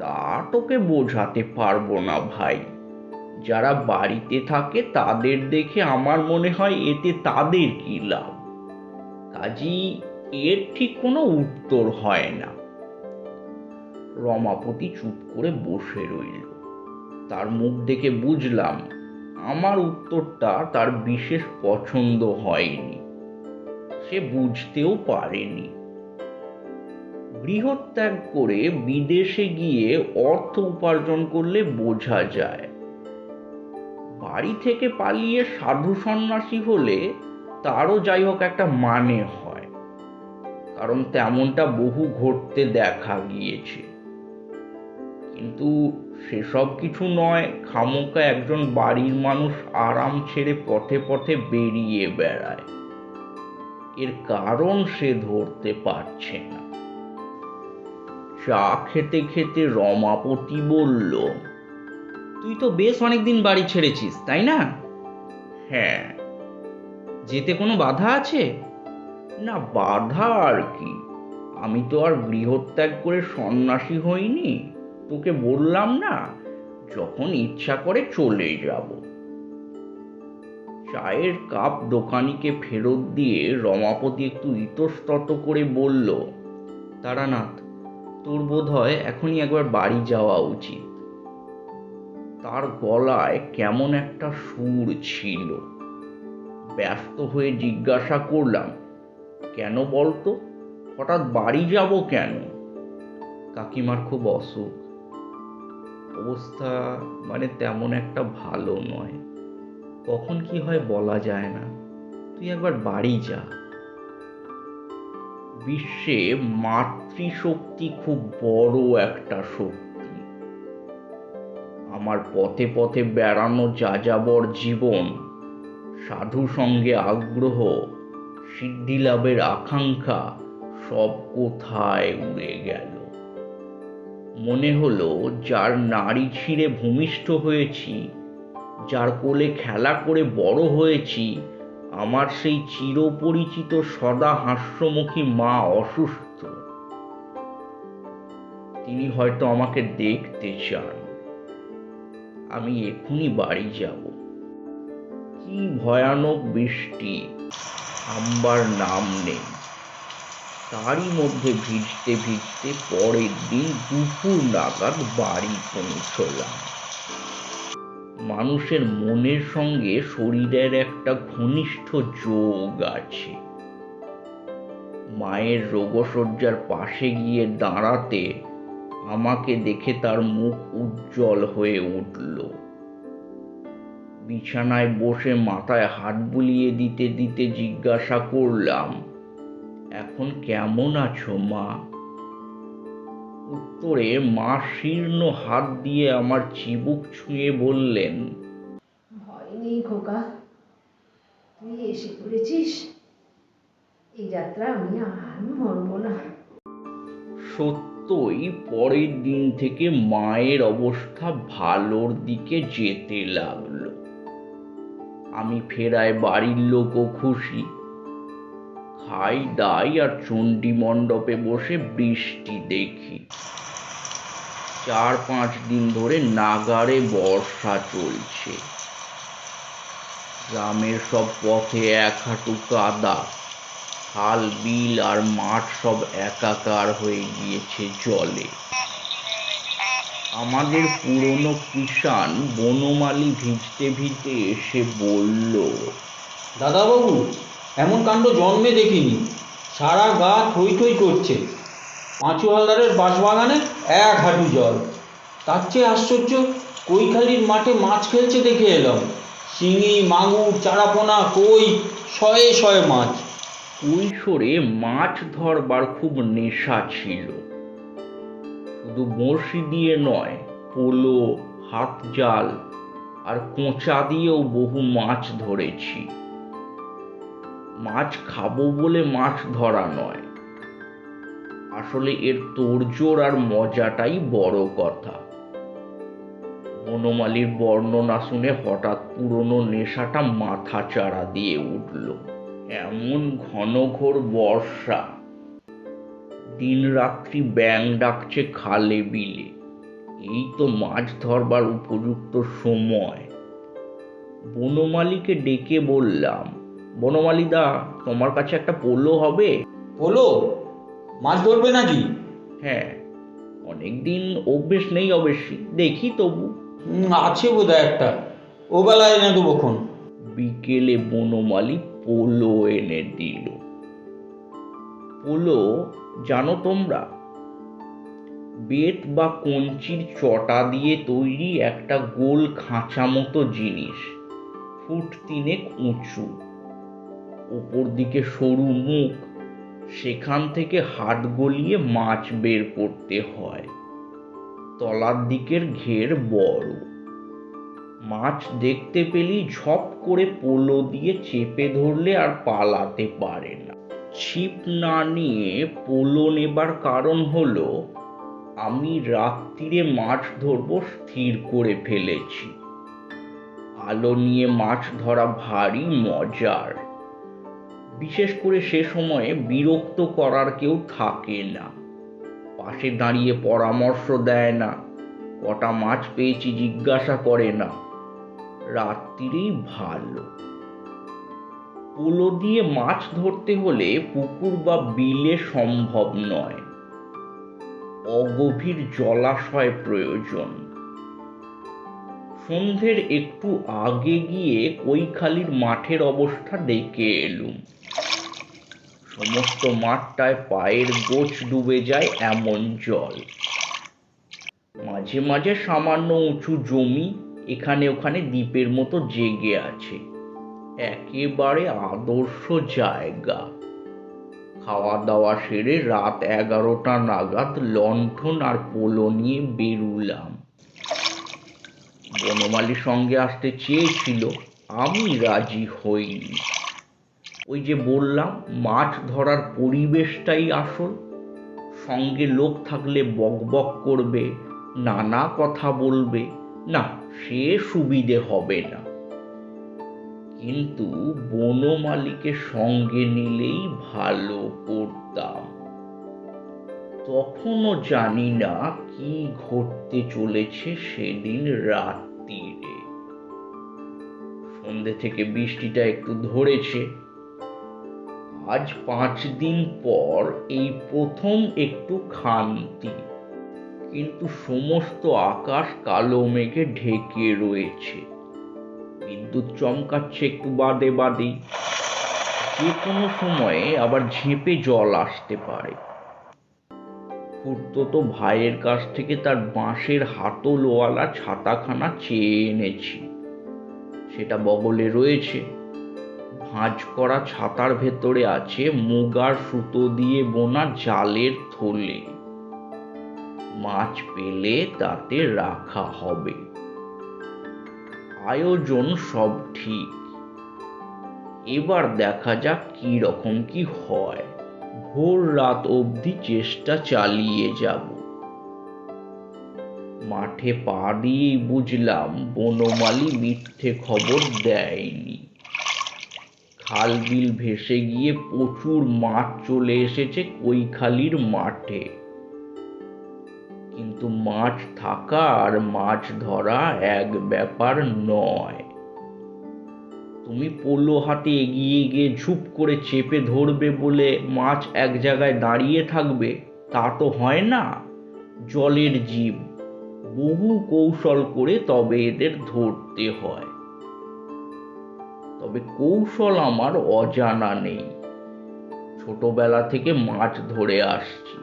তা তোকে বোঝাতে পারবো না ভাই। যারা বাড়িতে থাকে তাদের দেখে আমার মনে হয় এতে তাদের কি লাভ। কাজী এর ঠিক কোনো উত্তর হয় না। রমাপতি চুপ করে বসে রইল। তার মুখ দেখে বুঝলাম আমার উত্তরটা তার বিশেষ পছন্দ হয়নি। সে বুঝতেও পারেনি। গৃহত্যাগ করে বিদেশে গিয়ে অর্থ উপার্জন করলে বোঝা যায়। বাড়ি থেকে পালিয়ে সাধু সন্ন্যাসী হলে তারও যাই হোক একটা মানে হয়, কারণ তেমনটা বহু ঘটতে দেখা গিয়েছে। কিন্তু সেসব কিছু নয়, খামোকা একজন বাড়ির মানুষ আরাম ছেড়ে পথে পথে বেরিয়ে বেড়ায়। এর কারণ সে ধরতে পারছে না। চা খেতে খেতে রমাপতি বলল, তুই তো বেশ অনেকদিন বাড়ি ছেড়েছিস, তাই না? হ্যাঁ। যেতে কোনো বাধা আছে? না, বাধা আর কি, আমি তো আর গৃহত্যাগ করে সন্ন্যাসী হইনি। তোকে বললাম না, যখন ইচ্ছা করে চলে যাব। চায়ের কাপ দোকানিকে ফেরত দিয়ে রমাপতি একটু ইতস্তত করে বলল, তারানাথ, তোর বোধ হয় এখনই একবার বাড়ি যাওয়া উচিত। তার গলায় কেমন একটা সুর ছিল। ব্যস্ত হয়ে জিজ্ঞাসা করলাম, কেন বলতো, হঠাৎ বাড়ি যাব কেন? কাকিমার খুব অসুখ, অবস্থা মানে তেমন একটা ভালো নয়। কখন কি হয় বলা যায় না, তুই একবার বাড়ি যা। বিশ্বে মাতৃশক্তি খুব বড় একটা শক্তি। আমার পথে পথে বেড়ানো যাযাবর জীবন, সাধু সঙ্গে আগ্রহ, সিদ্ধি লাভের আকাঙ্ক্ষা সব কোথায় উড়ে গেল। মনে হলো যার নাড়ি ছিঁড়ে ভূমিষ্ঠ হয়েছি, যার কোলে খেলা করে বড় হয়েছি, আমার সেই চিরপরিচিত সদা হাস্যমুখী মা অসুস্থ। তিনি হয়তো আমাকে দেখতে চান। আমি এখনই বাড়ি যাব। কি ভয়ানক বৃষ্টি, থামবার নাম নেই। তারই মধ্যে ভিজতে ভিজতে পরের দিন দুপুর নাগাদ বাড়ি পৌঁছলাম। মানুষের মনের সঙ্গে শরীরের একটা ঘনিষ্ঠ যোগ আছে। মায়ের রোগশয্যার পাশে গিয়ে দাঁড়াতে আমাকে দেখে তার মুখ উজ্জ্বল হয়ে উঠল। বিছানায় বসে মাথায় হাত বুলিয়ে দিতে দিতে জিজ্ঞাসা করলাম, এখন কেমন আছো মা? উত্তরে মা শীর্ণ হাত দিয়ে আমার চিবুক ছুঁয়ে বললেন, ভয় নেই খোকা, তুই এসে পড়েছিস। এই যাত্রা আমি আর মরব না। সত্যই পরের দিন থেকে মায়ের অবস্থা ভালোর দিকে যেতে লাগলো। আমি ফেরায় বাড়ির লোকও খুশি। খাই দাই আর চণ্ডী মণ্ডপে বসে বৃষ্টি দেখি। 4-5 দিন ধরে নাগাড়ে বর্ষা চলছে। গ্রামের সব পথে এক হাঁটু কাদা, খাল বিল আর মাঠ সব একাকার হয়ে গিয়েছে জলে। আমাদের পুরনো কিষান বনমালী ভিজতে ভিজতে এসে বলল, দাদাবাবু, এমন কাণ্ড জন্মে দেখিনি। সারা গা থই থই করছে। পাঁচু হালদারের বাঁশবাগানে 1 হাঁটু জল। তার চেয়ে আশ্চর্য, কৈখালির মাঠে মাছ খেলছে দেখে এলাম। শিঙি, মাগুর, চারাপোনা, কই, শয়ে শয়ে মাছ। কৈশোরে মাছ ধরবার খুব নেশা ছিল। শুধু বড়শি দিয়ে নয়, পোলো, হাত জাল আর কোঁচা দিয়েও বহু মাছ ধরেছি। মাছ খাবো বলে মাছ ধরা নয়, আসলে এর তোড়জোড় আর মজাটাই বড় কথা। বনমালীর বর্ণনা শুনে হঠাৎ পুরনো নেশাটা মাথা চাড়া দিয়ে উঠল। এমন ঘনঘোর বর্ষা, দিন রাত্রি ব্যাঙ ডাকছে খালে বিলে, এই তো মাছ ধরবার উপযুক্ত সময়। বনমালীকে ডেকে বললাম, বনমালী দা, তোমার কাছে একটা পোলো হবে? পোলো? মাছ ধরবে নাকি? হ্যাঁ, অনেকদিন অভ্যেস নেই অবশ্যই, দেখি তবু। আছে বোধহয় একটা, ও বেলা এনে দেবোক্ষণ। বিকেলে বনমালী পোলো এনে দিল। পোলো জানো তোমরা, বেত বা কঞ্চির চটা দিয়ে তৈরি একটা গোল খাঁচা মতো জিনিস, ফুট 3 উঁচু, উপর দিকে সরু মুখ, সেখান থেকে হাত গলিয়ে মাছ বের করতে হয়। তলার দিকের ঘের বড়। মাছ দেখতে পেলেই ঝপ করে পোলো দিয়ে চেপে ধরলে আর পালাতে পারে না। ছিপ না নিয়ে পোলো নেবার কারণ হলো আমি রাত্রিরে মাছ ধরবো স্থির করে ফেলেছি। আলো নিয়ে মাছ ধরা ভারী মজার, বিশেষ করে সে সময়ে বিরক্ত করার কেউ থাকে না, পাশে দাঁড়িয়ে পরামর্শ দেয় না, কটা মাছ পেয়েছি জিজ্ঞাসা করে না। রাত্রিরেই ভালো। পোলো দিয়ে মাছ ধরতে হলে পুকুর বা বিলে সম্ভব নয়, অগভীর জলাশয় প্রয়োজন। সন্ধ্যের একটু আগে গিয়ে কৈখালির মাঠের অবস্থা দেখে এলুম। সমস্ত মাঠটায় পায়ের গোছ ডুবে যায় এমন জল। মাঝে মাঝে সামান্য উঁচু জমি এখানে ওখানে দ্বীপের মতো জেগে আছে। একেবারে আদর্শ জায়গা। খাওয়া দাওয়া সেরে রাত 11টা নাগাদ লণ্ঠন আর পোলো নিয়ে বেরুলাম। বনমালী সঙ্গে আসতে চেয়েছিল, আমি রাজি হইনি। ওই যে বললাম, মাছ ধরার পরিবেশটাই আসল। সঙ্গে লোক থাকলে বকবক করবে, নানা কথা বলবে, না সে সুবিধে হবে না। কিন্তু বনমালীকে সঙ্গে নিলেই ভালো করতাম। তখনও জানি না কি ঘটতে চলেছে সেদিন রাত্রিরে। সন্ধ্যে থেকে বৃষ্টিটা একটু ধরেছে। আজ 5 দিন পর এই প্রথম একটু ক্ষান্তি, কিন্তু সমস্ত আকাশ কালো মেঘে ঢেকে রয়েছে। বিদ্যুৎ চমকাচ্ছে একটু বাদে বাদেই। যে কোনো সময়ে আবার ঝেঁপে জল আসতে পারে। খুড়তুতো ভাইয়ের কাছ থেকে তার বাঁশের হাতলওয়ালা ছাতাখানা চেয়ে এনেছি। সেটা বগলে রয়েছে। ভাঁজ করা ছাতার ভেতরে আছে মুগার সুতো দিয়ে বোনা জালের থলে। মাছ পেলে তাতে রাখা হবে। আয়োজন সব ঠিক। এবার দেখা যাক কি রকম কি হয়। ভোর রাত অবধি চেষ্টা চালিয়ে যাব। মাঠে পা দিয়েই বুঝলাম বনমালী মিথ্যে খবর দেয়নি। খাল বিল ভেসে গিয়ে প্রচুর মাছ চলে এসেছে কৈখালির মাঠে। কিন্তু মাছ থাকা আর মাছ ধরা এক ব্যাপার নয়। তুমি পোলো হাতে এগিয়ে গিয়ে ঝুপ করে চেপে ধরবে বলে মাছ এক জায়গায় দাঁড়িয়ে থাকবে, তা তো হয় না। জলের জীব, বহু কৌশল করে তবে এদের ধরতে হয়। তবে কৌশল আমার অজানা নেই। ছোটবেলা থেকে মাছ ধরে আসছি।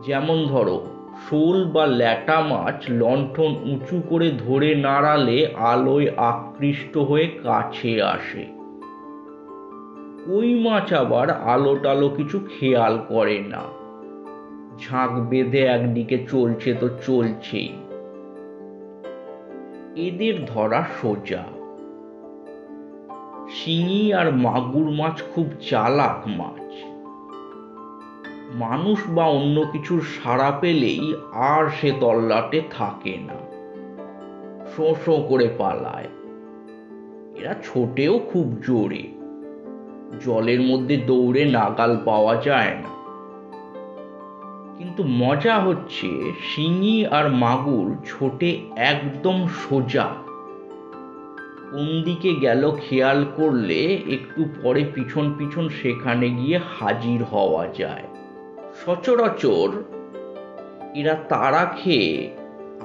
যেমন ধরো, শোল বা ল্যাটা মাছ লণ্ঠন উঁচু করে ধরে নাড়ালে আলোয় আকৃষ্ট হয়ে কাছে আসে। কই মাছ আবার আলো টালো কিছু খেয়াল করে না, ঝাঁক বেঁধে একদিকে চলছে তো চলছেই। এদের ধরা সোজা। শিঙি আর মাগুর মাছ খুব চালাক মাছ। মানুষ বা অন্য কিছুর সাড়া পেলেই আর সে তল্লাটে থাকে না, শো শো করে পালায়। এরা ছোটেও খুব জোরে, জলের মধ্যে দৌড়ে নাগাল পাওয়া যায় না। কিন্তু মজা হচ্ছে শিঙি আর মাগুর ছোটে একদম সোজা। কোন দিকে গেল খেয়াল করলে একটু পরে পিছন পিছন সেখানে গিয়ে হাজির হওয়া যায়। সচরাচর এরা তাড়া খেয়ে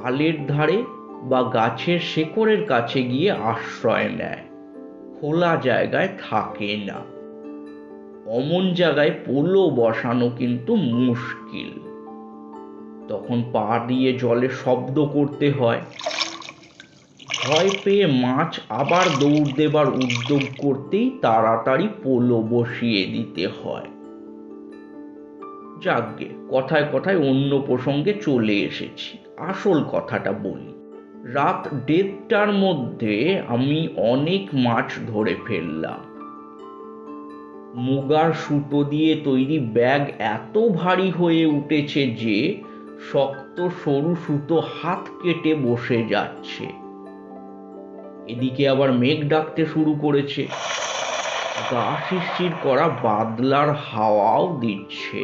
আলের ধারে বা গাছের শেকড়ের কাছে গিয়ে আশ্রয় নেয়, খোলা জায়গায় থাকে না। অমন জায়গায় পোলো বসানো কিন্তু মুশকিল। তখন পা দিয়ে জলে শব্দ করতে হয়। ভয় পেয়ে মাছ আবার দৌড় দেবার উদ্যোগ করতেই তাড়াতাড়ি পোলো বসিয়ে দিতে হয়। যাকগে, কথায় কথায় অন্য প্রসঙ্গে চলে এসেছি। আসল কথাটা বলি। রাত 1:30টার মধ্যে আমি অনেক মাছ ধরে ফেললাম। মুগার সুতো দিয়ে তৈরি ব্যাগ এত ভারী হয়ে উঠেছে যে শক্ত সরু সুতো হাত কেটে বসে যাচ্ছে। এদিকে আবার মেঘ ডাকতে শুরু করেছে। গা শিরশির করা বাদলার হাওয়াও দিচ্ছে।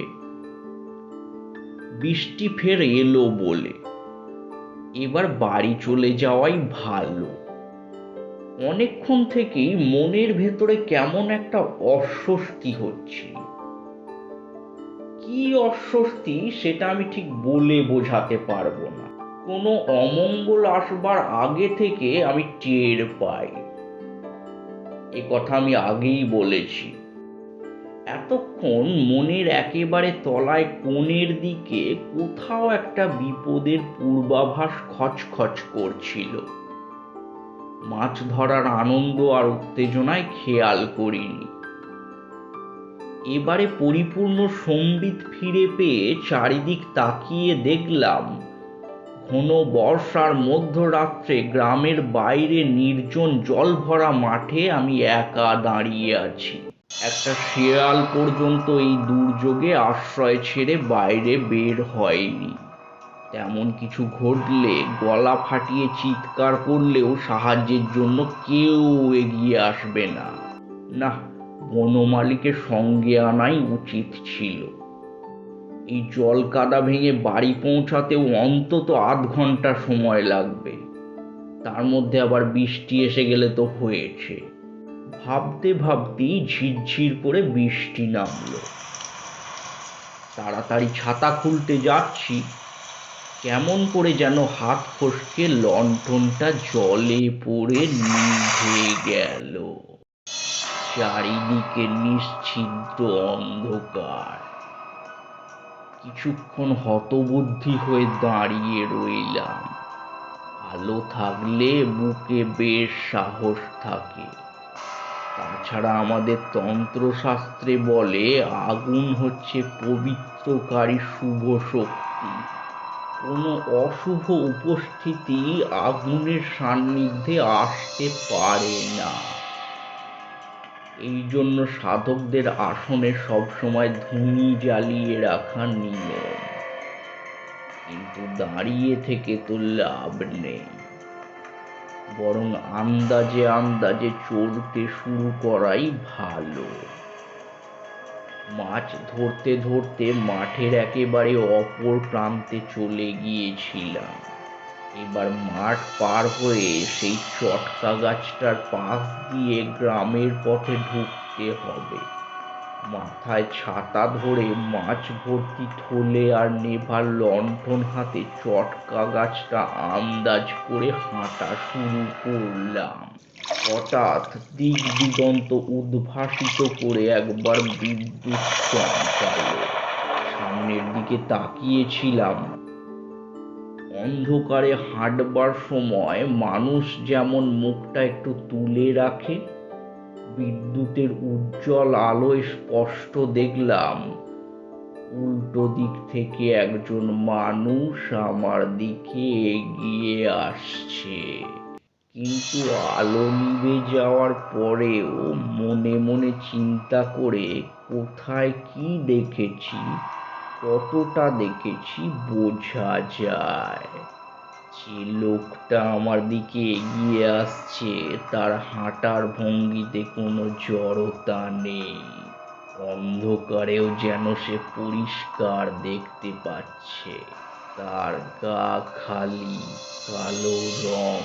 বৃষ্টি ফের এলো বলে এবার বাড়ি চলে যাওয়াই ভালো। অনেকক্ষণ থেকেই মনের ভেতরে কেমন একটা অস্বস্তি হচ্ছিল। কি অস্বস্তি সেটা আমি ঠিক বলে বোঝাতে পারবো না। কোনো অমঙ্গল আসবার আগে থেকে আমি টের পাই। এ কথা আমি আগেই বলেছি। এতক্ষণ মনের একেবারে তলায় কোণের দিকে কোথাও একটা বিপদের পূর্বাভাস খচখচ করছিল। মাছ ধরার আনন্দ আর উত্তেজনায় খেয়াল করিনি। এবারে পরিপূর্ণ সম্বিত ফিরে পেয়ে চারিদিক তাকিয়ে দেখলাম ঘন বর্ষার মধ্যরাত্রে গ্রামের বাইরে নির্জন জল ভরা মাঠে আমি একা দাঁড়িয়ে আছি। একটা শেয়াল পর্যন্ত এই দুর্যোগে আশ্রয় ছেড়ে বাইরে বের হয়নি। তেমন কিছু ঘটলে গলা ফাটিয়ে চিৎকার করলেও সাহায্যের জন্য কেউ এগিয়ে আসবে না। না, বনমালীকে সঙ্গে আনাই উচিত ছিল। এই জল কাদা ভেঙে বাড়ি পৌঁছাতেও অন্তত 1/2 ঘন্টা সময় লাগবে। তার মধ্যে আবার বৃষ্টি এসে গেলে তো হয়েছে। ভাবতে ভাবতেই ঝিরঝির করে বৃষ্টি নামলো। তাড়াতাড়ি ছাতা খুলতে যাচ্ছি, কেমন করে যেন হাত ফসকে লণ্ঠনটা জলে পড়ে নিভে গেল। চারিদিকে নিশ্ছিদ্র অন্ধকার। কিছুক্ষণ হতবুদ্ধি হয়ে দাঁড়িয়ে রইলাম। আলো থাকলে বুকে বেশ সাহস থাকে। তাছাড়া আমাদের তন্ত্রশাস্ত্রে বলে আগুন হচ্ছে পবিত্রকারী শুভ শক্তি। কোনো অশুভ উপস্থিতি আগুনের সান্নিধ্যে আসতে পারে না। এই জন্য সাধকদের আসনে সবসময় ধূনি জ্বালিয়ে রাখা নিয়ম। কিন্তু দাঁড়িয়ে থেকে তো লাভ নেই, বরং আন্দাজে আন্দাজে চলতে শুরু করাই ভালো। মাছ ধরতে ধরতে মাঠের একেবারে অপর প্রান্তে চলে গিয়েছিলাম। এবার মাঠ পার হয়ে সেই চটকা গাছটার পাশ দিয়ে গ্রামের পথে ঢুকতে হবে। মাথায় ছাতা ধরে মাছ ভর্তি থলে আর নেভার লণ্ঠন হাতে চটকা গাছটা আন্দাজ করে হাঁটা শুরু করলাম। হঠাৎ দিক দিগন্ত উদ্ভাসিত করে একবার বিদ্যুৎ চমকালো। সামনের দিকে তাকিয়েছিলাম। অন্ধকারে হাঁটবার সময় মানুষ যেমন মুখটা একটু তুলে রাখে, বিদ্যুতের উজ্জ্বল আলোয় স্পষ্ট দেখলাম উল্টো দিক থেকে একজন মানুষ আমার দিকে এগিয়ে আসছে। কিন্তু আলো নিভে যাওয়ার পরেও মনে মনে চিন্তা করে কোথায় কি দেখেছি, কতটা দেখেছি বোঝা যায়। যে লোকটা আমার দিকে এগিয়ে আসছে তার হাঁটার ভঙ্গিতে কোনো জড়তা নেই। অন্ধকারেও যেন সে পরিষ্কার দেখতে পাচ্ছে। তার গা খালি, কালো রং,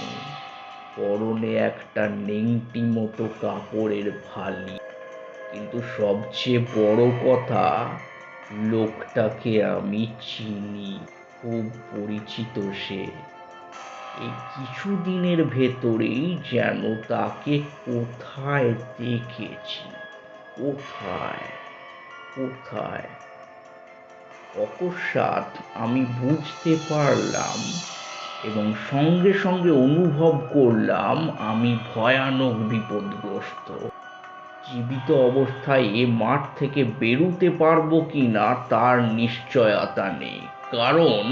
পরনে একটা নেংটি মতো কাপড়ের ফালি। কিন্তু সবচেয়ে বড় কথা, লোকটাকে আমি চিনি, খুব পরিচিত সে। এই কিছুদিনের ভেতরেই যেন তাকে কোথায় দেখেছি। কোথায় কোথায়? অকস্মাৎ আমি বুঝতে পারলাম এবং সঙ্গে সঙ্গে অনুভব করলাম আমি ভয়ানক বিপদগ্রস্ত। জীবিত অবস্থায় এ মাঠ থেকে বেরুতে পারবো কিনা তার নিশ্চয়তা নেই, কারণ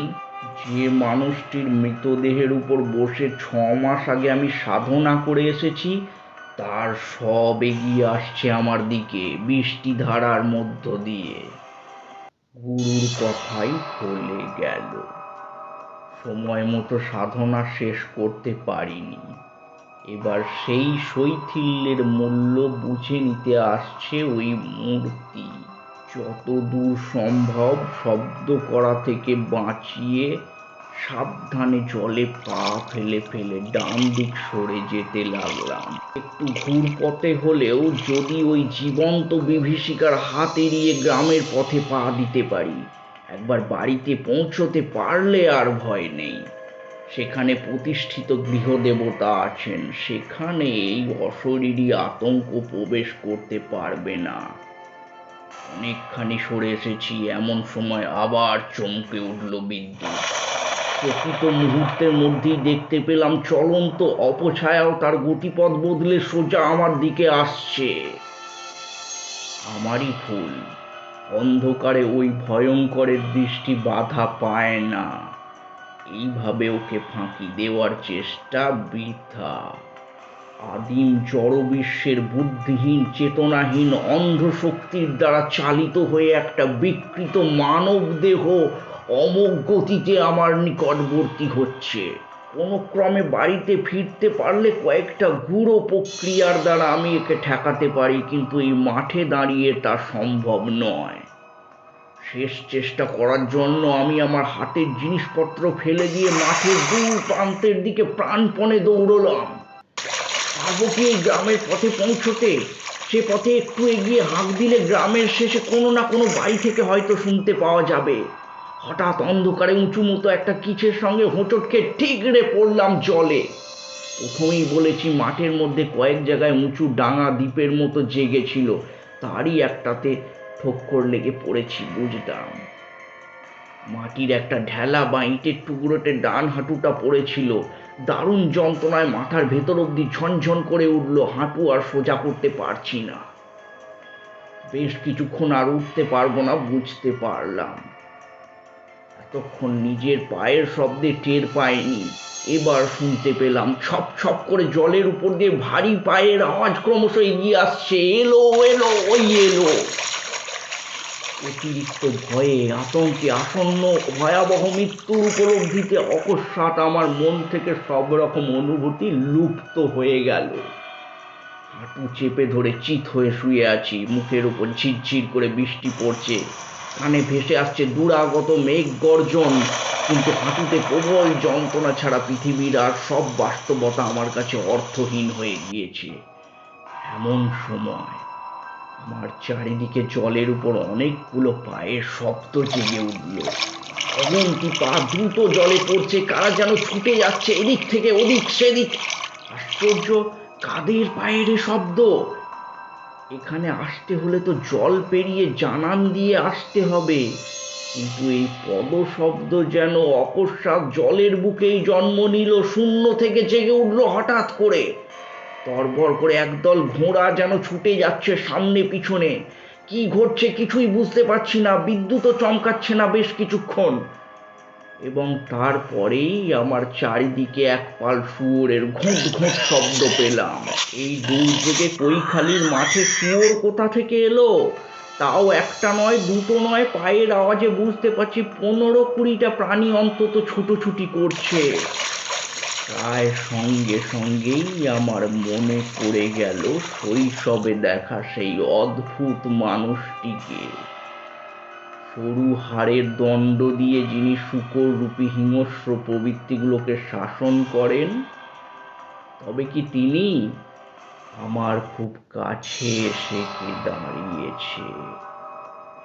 যে মানুষটির মৃতদেহের উপর বসে 6 মাস আগে আমি সাধনা করে এসেছি তার সব এগিয়ে আসছে আমার দিকে বৃষ্টি ধারার মধ্য দিয়ে। গুরুর কথাই ফলে গেল, সময় মতো সাধনা শেষ করতে পারিনি। এবার সেই শৈথিল্যের মূল্য বুঝে নিতে আসছে ওই মূর্তি। যতদূর সম্ভব শব্দ করা থেকে বাঁচিয়ে সাবধানে জলে পা ফেলে ফেলে ডান দিক সরে যেতে লাগলাম। একটু ঘুরপথে হলেও যদি ওই জীবন্ত বিভীষিকার হাত এড়িয়ে গ্রামের পথে পা দিতে পারি, একবার বাড়িতে পৌঁছতে পারলে আর ভয় নেই। সেখানে প্রতিষ্ঠিত গৃহদেবতা আছেন, সেখানে এই অশরীরী আতঙ্ক প্রবেশ করতে পারবে না। অনেকখানি সরে এসেছি, এমন সময় আবার চমকে উঠল বিদ্যুৎ। প্রকৃত মুহূর্তের মধ্যেই দেখতে পেলাম চলন্ত অপছায়াও তার গতিপথ বদলে সোজা আমার দিকে আসছে। আমারই ভুল, অন্ধকারে ওই ভয়ঙ্করের দৃষ্টি বাধা পায় না। এইভাবে ওকে ফাঁকি দেওয়ার চেষ্টা বৃথা। আদিম জড়বিশ্বের বুদ্ধিহীন চেতনাহীন অন্ধ শক্তির দ্বারা চালিত হয়ে একটা বিকৃত মানব দেহ অমোঘ গতিতে আমার নিকটবর্তী হচ্ছে। কোনো ক্রমে বাড়িতে ফিরতে পারলে কয়েকটা গূঢ় প্রক্রিয়ার দ্বারা আমি একে ঠেকাতে পারি, কিন্তু এই মাঠে দাঁড়িয়ে তা সম্ভব নয়। শেষ চেষ্টা করার জন্য আমি আমার হাতের জিনিসপত্র ফেলে দিয়ে মাঠের দূর প্রান্তের দিকে প্রাণপণে দৌড়লাম। পারবো কি এই গ্রামের পথে পৌঁছতে? সে পথে একটু এগিয়ে হাঁক দিলে গ্রামের শেষে কোনো না কোনো বাড়ি থেকে হয়তো শুনতে পাওয়া যাবে। হঠাৎ অন্ধকারে উঁচু মতো একটা কিছের সঙ্গে হোঁচট খেয়ে ঠিকরে পড়লাম জলে। প্রথমেই বলেছি, মাঠের মধ্যে কয়েক জায়গায় উঁচু ডাঙা দ্বীপের মতো জেগেছিল, তারই একটাতে ঠোক্কর লেগে পড়েছি বুঝলাম। মাটির একটা ঢেলা বা ইটের টুকরোতে ডান হাঁটুটা পড়েছিল। দারুণ যন্ত্রণায় মাথার ভেতর অব্দি ঝনঝন করে উঠল, হাঁটু আর সোজা করতে পারছি না। বেশ কিছুক্ষণ আর উঠতে পারবো না বুঝতে পারলাম। এতক্ষণ নিজের পায়ের শব্দে টের পাইনি, এবার শুনতে পেলাম ছপ ছপ করে জলের উপর দিয়ে ভারী পায়ের আওয়াজ ক্রমশ এগিয়ে আসছে। এলো এলো ওই এলো। অতিরিক্ত ভয়ে আতঙ্কে আসন্ন ভয়াবহ মৃত্যুর উপলব্ধিতে অকস্মাৎ আমার মন থেকে সব রকম অনুভূতি লুপ্ত হয়ে গেল। হাঁটু চেপে ধরে চিত হয়ে শুয়ে আছি, মুখের উপর ঝিরঝির করে বৃষ্টি পড়ছে, কানে ভেসে আসছে দূরাগত মেঘ গর্জন, কিন্তু হাঁটুতে প্রবল যন্ত্রণা ছাড়া পৃথিবীর আর সব বাস্তবতা আমার কাছে অর্থহীন হয়ে গিয়েছে। এমন সময় আমার চারিদিকে জলের উপর অনেকগুলো পায়ের শব্দ জেগে উঠল। অগুন্তি পা দ্রুত জলে পড়ছে, কারা যেন ছুটে যাচ্ছে এদিক থেকে ওদিক সেদিক। আশ্চর্য, কাদের পায়ের শব্দ? এখানে আসতে হলে তো জল পেরিয়ে জানান দিয়ে আসতে হবে, কিন্তু এই পদ শব্দ যেন অকস্মাৎ জলের বুকেই জন্ম নিল, শূন্য থেকে জেগে উঠল হঠাৎ করে। তরবর করে একদল ঘোড়া যেন ছুটে যাচ্ছে সামনে পিছনে। কি ঘটছে কিছুই বুঝতে পারছি না, বিদ্যুৎও চমকাচ্ছে না বেশ কিছুক্ষণ। এবং তারপরেই আমার চারিদিকে এক পাল শুয়োরের ঘুঁট ঘুঁট শব্দ পেলাম। এই দূর থেকে কৈখালির মাঠে শুয়োর কোথা থেকে এলো? তাও একটা নয় দুটো নয়, পায়ের আওয়াজে বুঝতে পারছি 15-20টা প্রাণী অন্তত ছুটোছুটি করছে। প্রায় সঙ্গে সঙ্গেই আমার মনে পড়ে গেল শৈশবে দেখা সেই অদ্ভুত মানুষটিকে। সরু হাড়ের দণ্ড দিয়ে যিনি শূকর রূপী হিংস্র প্রবৃত্তিগুলোকে শাসন করেন, তবে কি তিনি? আমার খুব কাছে এসে দাঁড়িয়েছে।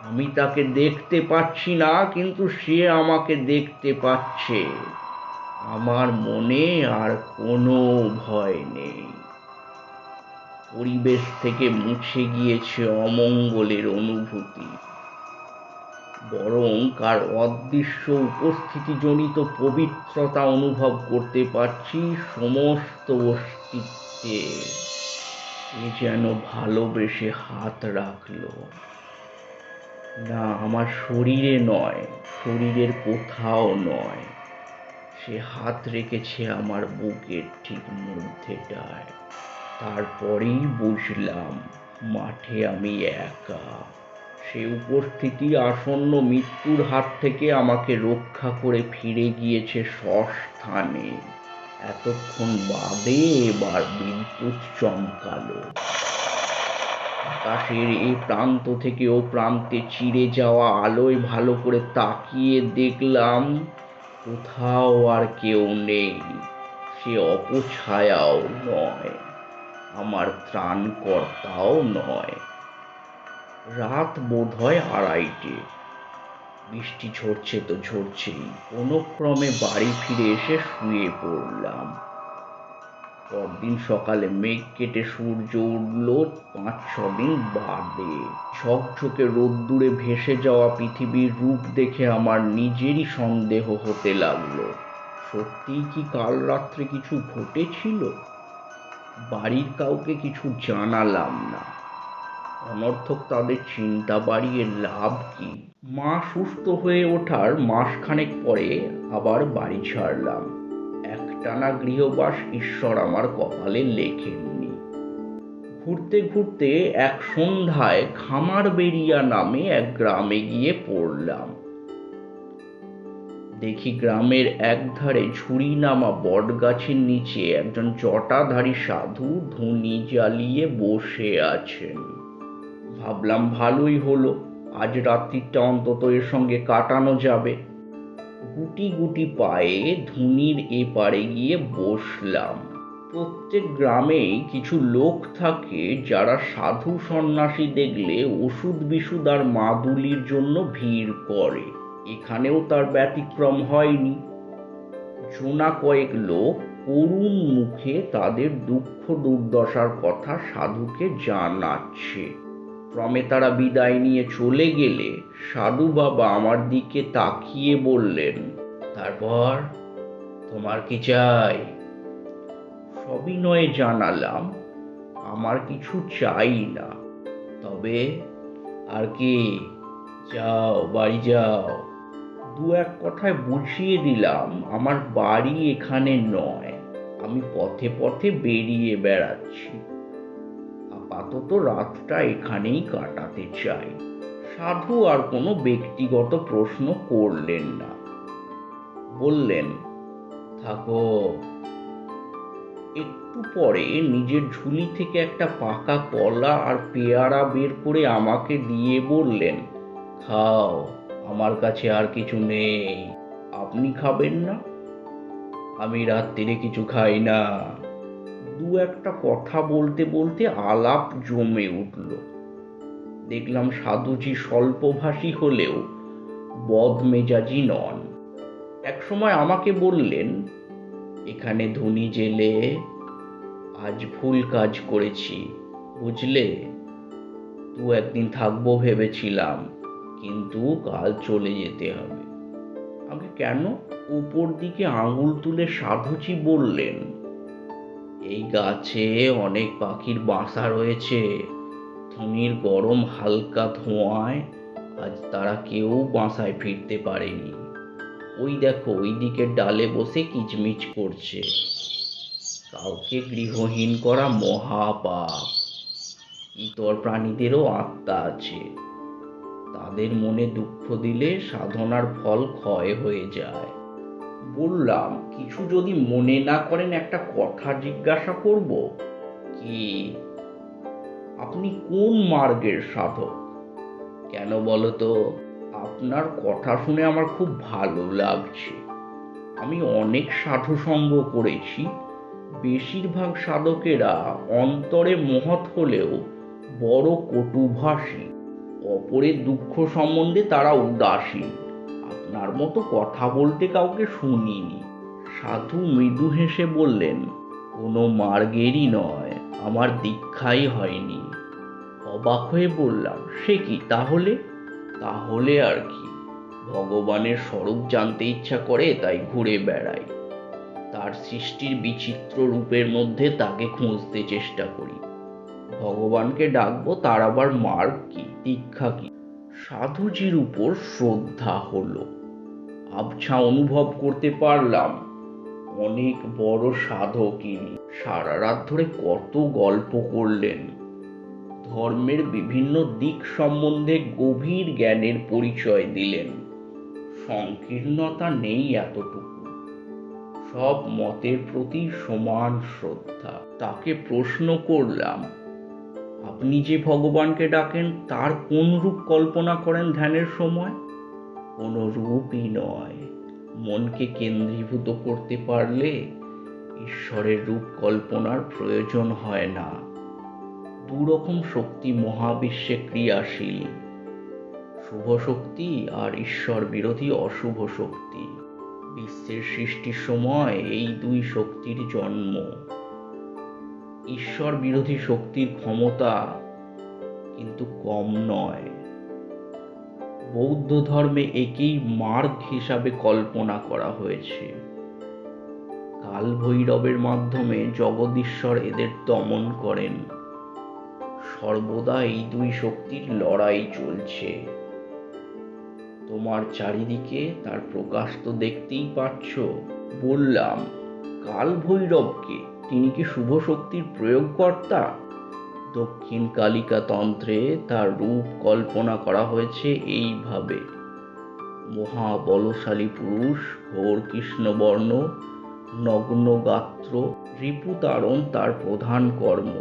আমি তাকে দেখতে পাচ্ছি না, কিন্তু সে আমাকে দেখতে পাচ্ছে। আমার মনে আর কোনো ভয় নেই। পরিবেশ থেকে মুছে গিয়েছে অমঙ্গলের অনুভূতি, বরং কার অদৃশ্য উপস্থিতিজনিত পবিত্রতা অনুভব করতে পারছি সমস্ত অস্তিত্বে। এ যেন ভালোবেসে হাত রাখলো, না আমার শরীরে নয়, শরীরের কোথাও নয়, সে হাত রেখেছে আমার বুকের ঠিক মধ্যেটায়। তারপরেই বুঝলাম মাঠে আমি একা। সে উপস্থিতি আসন্ন মৃত্যুর হাত থেকে আমাকে রক্ষা করে ফিরে গিয়েছে স্বস্থানে। এতক্ষণ বাদে এবার বিদ্যুৎ চমকালো। আকাশের এই প্রান্ত থেকে ও প্রান্তে চিরে যাওয়া আলোয় ভালো করে তাকিয়ে দেখলাম কোথাও আর কেউ নেই। সে অপছায়াও নয়, আমার ত্রাণকর্তাও নয়। রাত বোধহয় 2:30। বৃষ্টি ঝরছে তো ঝরছেই। কোনো ক্রমে বাড়ি ফিরে এসে শুয়ে পড়লাম। পরদিন সকালে মেঘ কেটে সূর্য উঠল 5-6 দিন বাদে। ঝকঝকে রোদ্দুরে ভেসে যাওয়া পৃথিবীর রূপ দেখে আমার নিজেরই সন্দেহ হতে লাগলো, সত্যিই কি কাল রাত্রে কিছু ঘটেছিল? বাড়ির কাউকে কিছু জানালাম না, অনর্থক তাদের চিন্তা বাড়িয়ে লাভ কি? মা সুস্থ হয়ে ওঠার মাসখানেক পরে আবার বাড়ি ছাড়লাম। একটানা গৃহবাস ঈশ্বর আমার কপালে লেখেননি। ঘুরতে ঘুরতে এক সন্ধ্যায় খামারবেড়িয়া নামে এক গ্রামে গিয়ে পড়লাম। দেখি গ্রামের একধারে ঝুড়ি নামা বটগাছের নিচে একজন জটাধারী সাধু ধুনি জ্বালিয়ে বসে আছেন। ভাবলাম ভালোই হলো, আজ রাত্রিটা অন্তত এর সঙ্গে কাটানো যাবে। গুটি গুটি পায়ে ধুনির এপারে গিয়ে বসলাম। প্রত্যেক গ্রামেই কিছু লোক থাকে যারা সাধু সন্ন্যাসী দেখলে ওষুধ বিশুদ আর মাদুলির জন্য ভিড় করে। এখানেও তার ব্যতিক্রম হয়নি। জোনা কয়েক লোক করুণ মুখে তাদের দুঃখ দুর্দশার কথা সাধুকে জানাচ্ছে। ক্রমে তারা বিদায় নিয়ে চলে গেলে সাধু বাবা আমার দিকে তাকিয়ে বললেন, তারপর তোমার কি চাই? সবিনয়ে জানালাম আমার কিছু চাই না, তবে আর কি, যাও বাড়ি যাও। দু এক কথায় বুঝিয়ে দিলাম আমার বাড়ি এখানে নয়, আমি পথে পথে বেরিয়ে বেড়াচ্ছি, আপাতত রাতটা এখানেই কাটাতে চাই। সাধু আর কোনো ব্যক্তিগত প্রশ্ন করলেন না, বললেন থাকো। একটু পরে নিজের ঝুলি থেকে একটা পাকা কলা আর পেয়ারা বের করে আমাকে দিয়ে বললেন, খাও, আমার কাছে আর কিছু নেই, আপনি খাবেন না? আমি রাত্রিরে কিছু খাই না। দু একটা কথা বলতে বলতে আলাপ জমে উঠল। দেখলাম সাধুজি স্বল্পভাষী হলেও বদমেজাজি নন। একসময় আমাকে বললেন, এখানে ধুনি জেলে আজ ভুল কাজ করেছি, বুঝলে? 2-1 দিন থাকবো ভেবেছিলাম, কিন্তু কাল চলে যেতে হবে। আমি কেন? উপর দিকে আঙুল তুলে সাধুজি বললেন, এই গাছে অনেক পাখির বাসা রয়েছে, ধুনির গরম হালকা ধোঁয়ায় আজ তারা কেউ বাসায় ফিরতে পারেনি। ওই দেখো ওই দিকের ডালে বসে কিচমিচ করছে। কাউকে গৃহহীন করা মহাপাপ। ইতর প্রাণীদেরও আত্মা আছে, তাদের মনে দুঃখ দিলে সাধনার ফল ক্ষয় হয়ে যায়। বললাম, কিছু যদি মনে না করেন একটা কথা জিজ্ঞাসা করব? কি? আপনি কোন মার্গের সাধক? কেন বলো তো? আপনার কথা শুনে আমার খুব ভালো লাগছে। আমি অনেক সাধু সঙ্গ করেছি, বেশিরভাগ সাধকেরা অন্তরে মহৎ হলেও বড় কটুভাষী, অপরের দুঃখ সম্বন্ধে তারা উদাসীন। আপনার মতো কথা বলতে কাউকে শুনিনি। সাধু মৃদু হেসে বললেন, কোনো মার্গেরই নয়, আমার দীক্ষাই হয়নি। অবাক হয়ে বললাম, সে কি তাহলে? তাহলে আর কি, ভগবানের স্বরূপ জানতে ইচ্ছা করে তাই ঘুরে বেড়াই। তার সৃষ্টির বিচিত্র রূপের মধ্যে তাকে খুঁজতে চেষ্টা করি। ভগবানকে ডাকবো, তার আবার মার্গ কি, দীক্ষা কি? সাধুজির উপর শ্রদ্ধা হলো। আবছা অনুভব করতে পারলাম অনেক বড় সাধক ইনি। সারা রাত ধরে কত গল্প করলেন, ধর্মের বিভিন্ন দিক সম্বন্ধে গভীর জ্ঞানের পরিচয় দিলেন। সংকীর্ণতা নেই এতটুকু, সব মতের প্রতি সমান শ্রদ্ধা। তাকে প্রশ্ন করলাম, আপনি যে ভগবানকে ডাকেন তার কোন রূপ কল্পনা করেন ধ্যানের সময়? কোনো রূপই নয়, মনকে কেন্দ্রীভূত করতে পারলে ঈশ্বরের রূপ কল্পনার প্রয়োজন হয় না। দুরকম শক্তি মহাবিশ্বে ক্রিয়াশীল, শুভ শক্তি আর ঈশ্বর বিরোধী অশুভ শক্তি। বিশ্বের সৃষ্টির সময় এই দুই শক্তির জন্ম। ঈশ্বর বিরোধী শক্তির ক্ষমতা কিন্তু কম নয়। বৌদ্ধ ধর্মে একেই মার্গ হিসাবে কল্পনা করা হয়েছে। কাল ভৈরবের মাধ্যমে জগদীশ্বর এদের দমন করেন। সর্বদা এই দুই শক্তির লড়াই চলছে। তোমার চারিদিকে তার প্রকাশ তো দেখতেই পাচ্ছ। বললাম, কাল ভৈরবকে, তিনি কি শুভ শক্তির প্রয়োগকর্তা? দক্ষিণ কালিকা তন্ত্রে তার রূপ কল্পনা করা হয়েছে এইভাবে: মহাবলশালী পুরুষ, ঘোর কৃষ্ণবর্ণ, নগ্ন গাত্র, রিপুতারণ তার প্রধান কর্ম।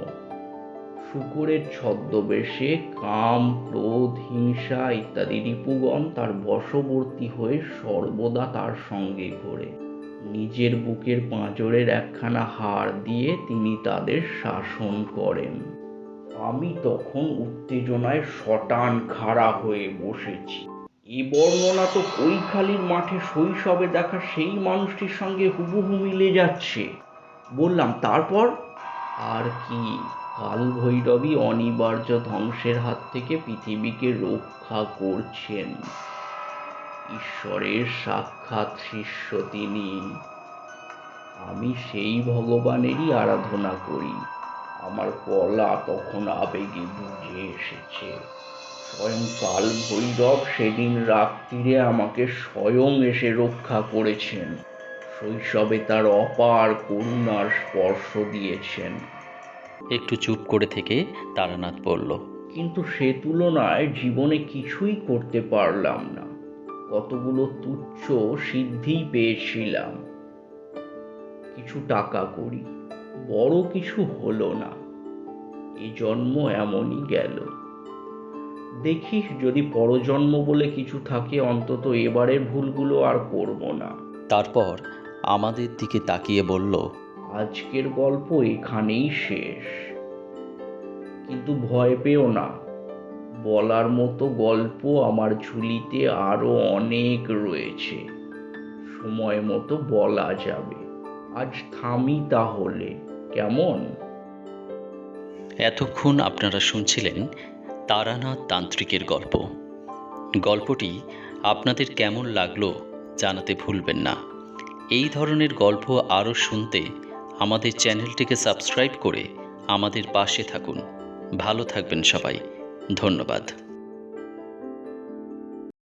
শূকরের ছদ্মবেশে কাম, ক্রোধ, হিংসা ইত্যাদি রিপুগণ তার বশবর্তী হয়ে সর্বদা তার সঙ্গে ঘোরে। নিজের বুকের পাঁজরের একখানা হাড় দিয়ে তিনি তাদের শাসন করেন। আমি তখন উত্তেজনায় শটান খাড়া হয়ে বসেছি। এ বর্ণনা তো কৈখালির মাঠে শৈশবে দেখা সেই মানুষটির সঙ্গে হুবহু মিলে যাচ্ছে। বললাম, তারপর? আর কি, কাল ভৈরবী অনিবার্য ধ্বংসের হাত থেকে পৃথিবীকে রক্ষা করছেন। ঈশ্বরের সাক্ষাৎ শিষ্য তিনি। আমি সেই ভগবানেরই আরাধনা করি। আমার গলা তখন আবেগে বুঝে এসেছে। স্বয়ং কাল ভৈরব সেদিন রাত্রিরে আমাকে স্বয়ং এসে রক্ষা করেছেন। শৈশবে তার অপার করুণার স্পর্শ দিয়েছেন। একটু চুপ করে থেকে তারানাথ বলল, কিন্তু সে তুলনায় জীবনে কিছুই করতে পারলাম না। কতগুলো তুচ্ছ সিদ্ধিই পেয়েছিলাম, কিছু টাকা করি, বড় কিছু হলো না। এ জন্ম এমনই গেল। দেখিস, যদি পরজন্ম বলে কিছু থাকে, অন্তত এবারের ভুলগুলো আর করব না। তারপর আমাদের দিকে তাকিয়ে বলল, আজকের গল্প এখানেই শেষ। কিন্তু ভয় পেও না, বলার মতো গল্প আমার ঝুলিতে আরো অনেক রয়েছে, সময় মতো বলা যাবে। আজ থামি তাহলে, কেমন? এতক্ষণ আপনারা শুনছিলেন তারানাথ তান্ত্রিকের গল্প। গল্পটি আপনাদের কেমন লাগলো জানাতে ভুলবেন না। এই ধরনের গল্প আরও শুনতে আমাদের চ্যানেলটিকে সাবস্ক্রাইব করে আমাদের পাশে থাকুন। ভালো থাকবেন সবাই। ধন্যবাদ।